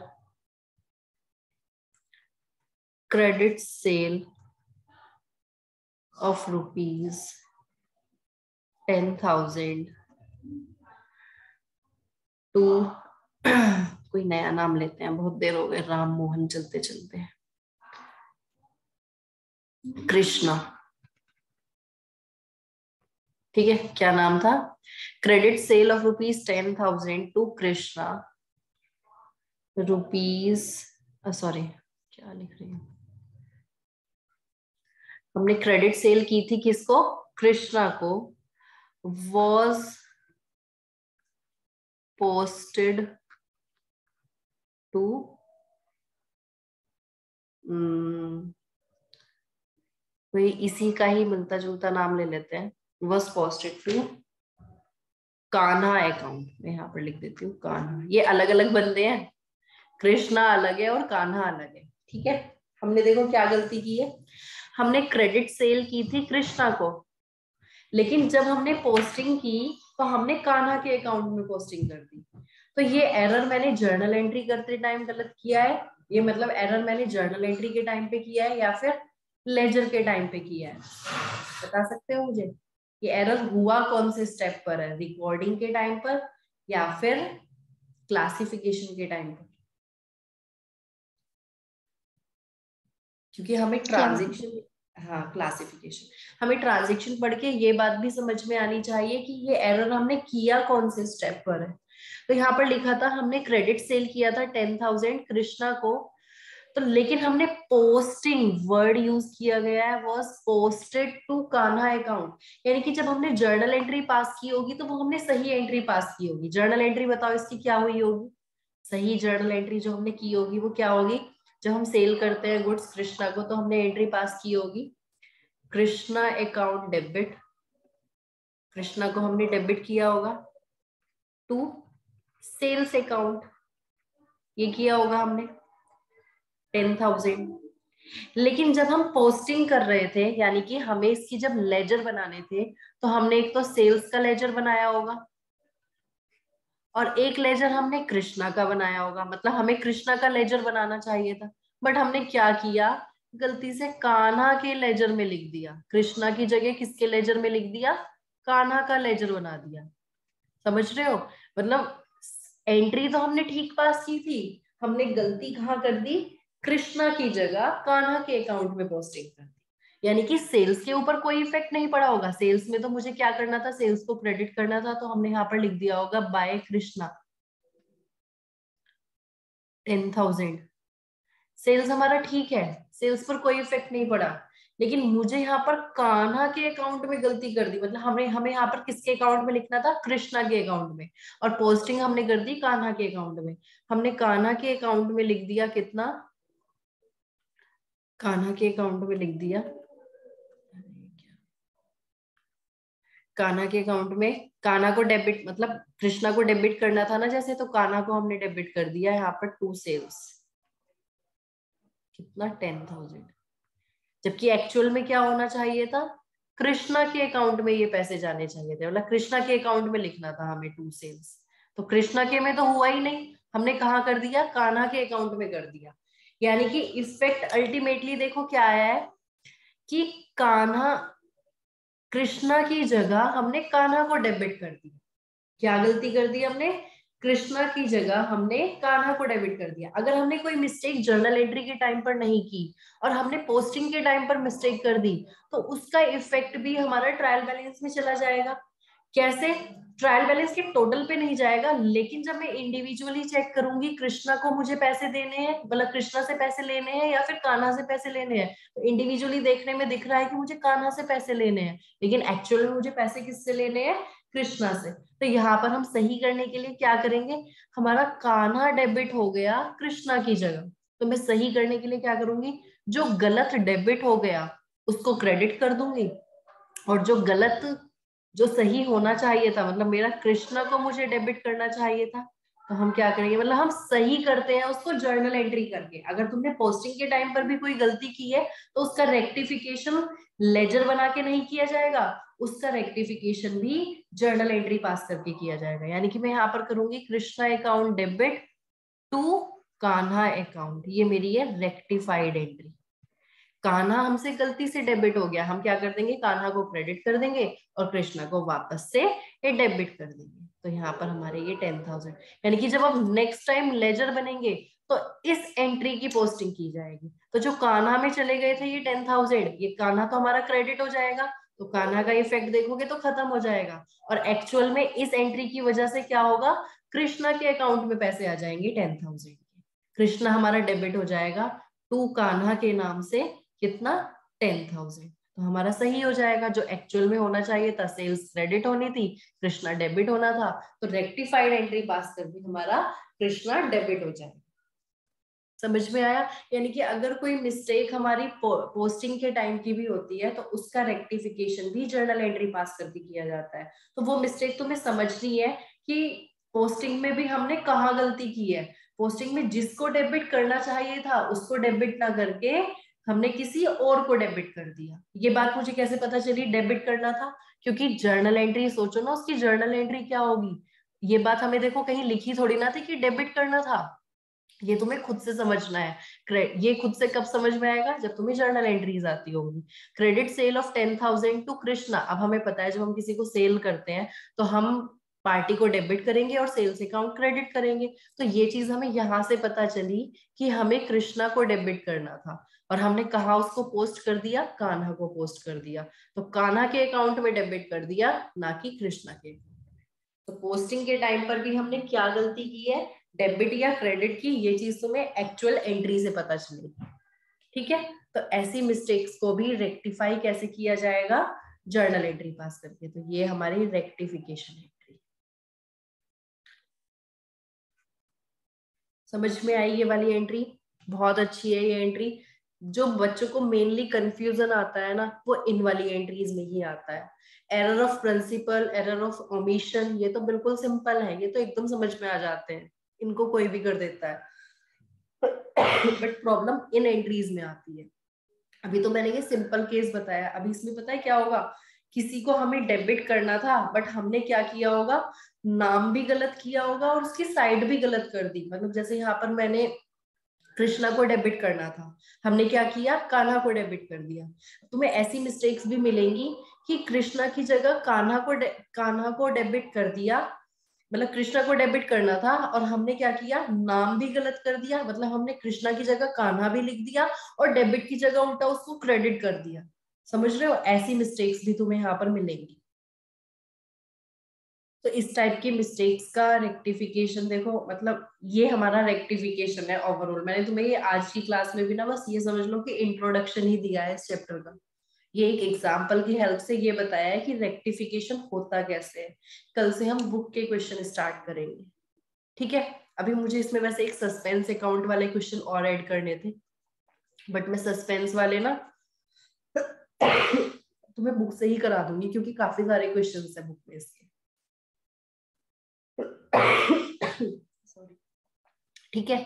credit sale of rupees 10,000 to कोई नया नाम लेते हैं, बहुत देर हो गए राम मोहन चलते चलते, कृष्णा। ठीक है, क्या नाम था, credit sale of rupees 10,000 to Krishna rupees, sorry क्या लिख रही हूँ, हमने क्रेडिट सेल की थी किसको, कृष्णा को, was posted to कोई इसी का ही मिलता जुलता नाम ले लेते हैं, was posted to Kanha account में, यहाँ पर लिख देती हूँ कान्हा। ये अलग अलग बंदे हैं, कृष्णा अलग है और कान्हा अलग है। ठीक है, हमने देखो क्या गलती की है, हमने क्रेडिट सेल की थी कृष्णा को, लेकिन जब हमने पोस्टिंग की तो हमने कान्हा के अकाउंट में पोस्टिंग कर दी। तो ये एरर मैंने जर्नल एंट्री करते टाइम गलत किया है, ये मतलब एरर मैंने जर्नल एंट्री के टाइम पे किया है या फिर लेजर के टाइम पे किया है, बता सकते हो मुझे ये एरर हुआ कौन से स्टेप पर है, रिकॉर्डिंग के टाइम पर या फिर क्लासिफिकेशन के टाइम पर? क्योंकि हमें ट्रांजैक्शन, हाँ क्लासिफिकेशन, हमें ट्रांजैक्शन पढ़ के ये बात भी समझ में आनी चाहिए कि ये एरर हमने किया कौन से स्टेप पर है। तो यहाँ पर लिखा था हमने क्रेडिट सेल किया था 10,000 कृष्णा को, तो लेकिन हमने पोस्टिंग वर्ड यूज किया गया है, was posted to Kanha account, यानी कि जब हमने जर्नल एंट्री पास की होगी तो वो हमने सही एंट्री पास की होगी। जर्नल एंट्री बताओ इसकी क्या हुई होगी, सही जर्नल एंट्री जो हमने की होगी वो क्या होगी, जब हम सेल करते हैं गुड्स कृष्णा को तो हमने एंट्री पास की होगी कृष्णा अकाउंट डेबिट, कृष्णा को हमने डेबिट किया होगा टू सेल्स अकाउंट, ये किया होगा हमने 10,000। लेकिन जब हम पोस्टिंग कर रहे थे, यानी कि हमें इसकी जब लेजर बनाने थे, तो हमने एक तो सेल्स का लेजर बनाया होगा और एक लेजर हमने कृष्णा का बनाया होगा, मतलब हमें कृष्णा का लेजर बनाना चाहिए था, बट हमने क्या किया, गलती से कान्हा के लेजर में लिख दिया, कृष्णा की जगह किसके लेजर में लिख दिया, कान्हा का लेजर बना दिया। समझ रहे हो, मतलब एंट्री तो हमने ठीक पास की थी, हमने गलती कहाँ कर दी, कृष्णा की जगह कान्हा के अकाउंट में पोस्टिंग कर दी। यानी कि सेल्स के ऊपर कोई इफेक्ट नहीं पड़ा होगा, सेल्स में तो मुझे क्या करना था, सेल्स को क्रेडिट करना था, तो हमने यहाँ पर लिख दिया होगा बाय कृष्णा 10,000। सेल्स हमारा ठीक है, सेल्स पर कोई इफेक्ट नहीं पड़ा, लेकिन मुझे यहाँ पर कान्हा के अकाउंट में गलती कर दी, मतलब हमें हमें यहाँ पर किसके अकाउंट में लिखना था, कृष्णा के अकाउंट में, और पोस्टिंग हमने कर दी कान्हा के अकाउंट में। हमने कान्हा के अकाउंट में लिख दिया कितना, कान्हा के अकाउंट में लिख दिया, कान्हा के अकाउंट में, कान्हा को डेबिट मतलब कृष्णा को डेबिट करना था ना जैसे, तो कान्हा को हमने डेबिट कर दिया यहाँ पर टू सेल्स, कितना 10,000, जबकि एक्चुअल में क्या होना चाहिए था, कृष्णा के अकाउंट में ये पैसे जाने चाहिए थे, मतलब कृष्णा के अकाउंट में लिखना था हमें टू सेल्स, तो कृष्णा के में तो हुआ ही नहीं, हमने कहाँ कर दिया, कान्हा के अकाउंट में कर दिया। यानी कि इफेक्ट अल्टीमेटली देखो क्या आया है कि कान्हा, कृष्णा की जगह हमने कान्हा को डेबिट कर दिया। क्या गलती कर दी हमने, कृष्णा की जगह हमने कान्हा को डेबिट कर दिया। अगर हमने कोई मिस्टेक जर्नल एंट्री के टाइम पर नहीं की और हमने पोस्टिंग के टाइम पर मिस्टेक कर दी, तो उसका इफेक्ट भी हमारा ट्रायल बैलेंस में चला जाएगा। कैसे? ट्रायल बैलेंस के टोटल पे नहीं जाएगा, लेकिन जब मैं इंडिविजुअली चेक करूंगी कृष्णा को मुझे पैसे देने हैं, मतलब कृष्णा से पैसे लेने हैं या फिर कान्हा से पैसे लेने हैं, तो इंडिविजुअली देखने में दिख रहा है कि मुझे कान्हा से पैसे लेने हैं, लेकिन एक्चुअल में मुझे पैसे किससे लेने हैं? कृष्णा से। तो यहाँ पर हम सही करने के लिए क्या करेंगे? हमारा कान्हा डेबिट हो गया कृष्णा की जगह, तो मैं सही करने के लिए क्या करूंगी? जो गलत डेबिट हो गया उसको क्रेडिट कर दूंगी, और जो सही होना चाहिए था, मतलब मेरा कृष्णा को मुझे डेबिट करना चाहिए था, तो हम क्या करेंगे? मतलब हम सही करते हैं उसको जर्नल एंट्री करके। अगर तुमने पोस्टिंग के टाइम पर भी कोई गलती की है तो उसका रेक्टिफिकेशन लेजर बना के नहीं किया जाएगा, उसका रेक्टिफिकेशन भी जर्नल एंट्री पास करके किया जाएगा। यानी कि मैं यहाँ पर करूंगी Krishna account debit to Kanha account, ये मेरी है रेक्टिफाइड एंट्री। कान्हा हमसे गलती से डेबिट हो गया, हम क्या कर देंगे? कान्हा को क्रेडिट कर देंगे और कृष्णा को वापस से ये डेबिट कर देंगे। तो यहाँ पर हमारे ये 10,000, यानी कि जब अब नेक्स्ट टाइम लेजर बनेंगे तो इस एंट्री की पोस्टिंग की जाएगी। तो जो कान्हा में चले गए थे ये 10,000, ये कान्हा तो हमारा क्रेडिट हो जाएगा, तो कान्हा का इफेक्ट देखोगे तो खत्म हो जाएगा, और एक्चुअल में इस एंट्री की वजह से क्या होगा? कृष्णा के अकाउंट में पैसे आ जाएंगे 10,000। कृष्णा हमारा डेबिट हो जाएगा टू कान्हा के नाम से, कितना? 10,000। तो हमारा सही हो जाएगा। जो एक्चुअल में होना चाहिए था, सेल्स क्रेडिट होनी थी, कृष्णा डेबिट होना था, तो रेक्टिफाइड एंट्री पास करके हमारा कृष्णा डेबिट हो जाएगा। समझ में आया? यानी कि अगर कोई मिस्टेक हमारी पोस्टिंग के टाइम की भी होती है तो उसका रेक्टिफिकेशन भी जर्नल एंट्री पास करके किया जाता है। तो वो मिस्टेक तुम्हें समझनी है कि पोस्टिंग में भी हमने कहाँ गलती की है। पोस्टिंग में जिसको डेबिट करना चाहिए था उसको डेबिट ना करके हमने किसी और को डेबिट कर दिया। ये बात मुझे कैसे पता चली डेबिट करना था? क्योंकि जर्नल एंट्री सोचो ना, उसकी जर्नल एंट्री क्या होगी। ये बात हमें देखो कहीं लिखी थोड़ी ना थी कि डेबिट करना था, ये तुम्हें खुद से समझना है। ये खुद से कब समझ में आएगा? जब तुम्हें जर्नल एंट्रीज आती होगी। Credit sale of 10,000 to Krishna. अब हमें पता है जब हम किसी को सेल करते हैं तो हम पार्टी को डेबिट करेंगे और सेल्स अकाउंट क्रेडिट करेंगे। तो ये चीज हमें यहाँ से पता चली कि हमें कृष्णा को डेबिट करना था, और हमने कहा उसको पोस्ट कर दिया? कान्हा को पोस्ट कर दिया। तो कान्हा के अकाउंट में डेबिट कर दिया, ना कि कृष्णा के। तो पोस्टिंग के टाइम पर भी हमने क्या गलती की है, डेबिट या क्रेडिट की, ये चीज तुम्हें एक्चुअल एंट्री से पता चलेगी। ठीक है? तो ऐसी मिस्टेक्स को भी रेक्टिफाई कैसे किया जाएगा? जर्नल एंट्री पास करके। तो ये हमारी रेक्टिफिकेशन एंट्री। समझ में आई ये वाली एंट्री? बहुत अच्छी है ये एंट्री। जो बच्चों को मेनली कंफ्यूजन आता है ना, वो इन वाली एंट्रीज में ही आता है। Error of principle, error of omission, ये तो बिल्कुल सिंपल है, ये तो एकदम समझ में आ जाते हैं, इनको कोई भी कर देता है। बट प्रॉब्लम इन एंट्रीज में आती है। अभी तो मैंने ये सिंपल केस बताया, अभी इसमें पता है क्या होगा? किसी को हमें डेबिट करना था बट हमने क्या किया होगा? नाम भी गलत किया होगा और उसकी साइड भी गलत कर दी। मतलब जैसे यहाँ पर मैंने कृष्णा को डेबिट करना था, हमने क्या किया? कान्हा को डेबिट कर दिया। तुम्हें ऐसी मिस्टेक्स भी मिलेंगी कि कृष्णा की जगह कान्हा को डेबिट कर दिया, मतलब कृष्णा को डेबिट करना था और हमने क्या किया? नाम भी गलत कर दिया, मतलब हमने कृष्णा की जगह कान्हा भी लिख दिया और डेबिट की जगह उल्टा उसको क्रेडिट कर दिया। समझ रहे हो? ऐसी मिस्टेक्स भी तुम्हें यहाँ पर मिलेंगी। तो इस टाइप की मिस्टेक्स का रेक्टिफिकेशन देखो, मतलब ये हमारा रेक्टिफिकेशन है ओवरऑल। मैंने तुम्हें ये आज की क्लास में भी ना बस ये समझ लो कि इंट्रोडक्शन ही दिया है इस चैप्टर का। ये एक एग्जाम्पल की हेल्प से ये बताया है कि रेक्टिफिकेशन होता कैसे है। कल से हम बुक के क्वेश्चन स्टार्ट करेंगे। ठीक है? अभी मुझे इसमें वैसे एक सस्पेंस अकाउंट वाले क्वेश्चन और ऐड करने थे, बट मैं सस्पेंस वाले ना तुम्हें बुक से ही करा दूंगी क्योंकि काफी सारे क्वेश्चंस है बुक में इसके। सॉरी। ठीक है?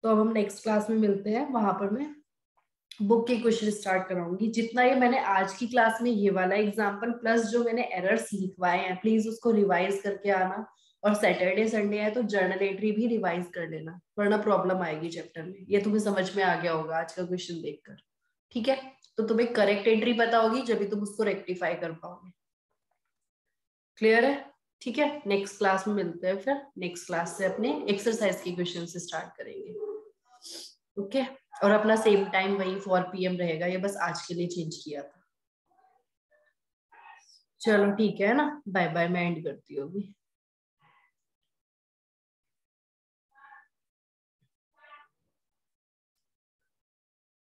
तो अब हम नेक्स्ट क्लास में मिलते हैं, वहां पर मैं बुक के क्वेश्चन स्टार्ट कराऊंगी। जितना ये मैंने आज की क्लास में ये वाला एग्जांपल प्लस जो मैंने एरर्स लिखवाए हैं, प्लीज उसको रिवाइज करके आना। और सैटरडे संडे है तो जर्नल एंट्री भी रिवाइज कर लेना, वरना प्रॉब्लम आएगी चैप्टर में। ये तुम्हें समझ में आ गया होगा आज का क्वेश्चन देखकर। ठीक है? तो तुम्हें करेक्ट एंट्री पता होगी जब भी तुम उसको रेक्टिफाई कर पाओगे। क्लियर है? ठीक है, नेक्स्ट क्लास में मिलते हैं, फिर नेक्स्ट क्लास से अपने एक्सरसाइज के क्वेश्चन से स्टार्ट करेंगे। ओके, और अपना सेम टाइम वही 4 PM रहेगा, ये बस आज के लिए चेंज किया था। चलो ठीक है ना, बाय बाय, मैं एंड करती हूँ अभी।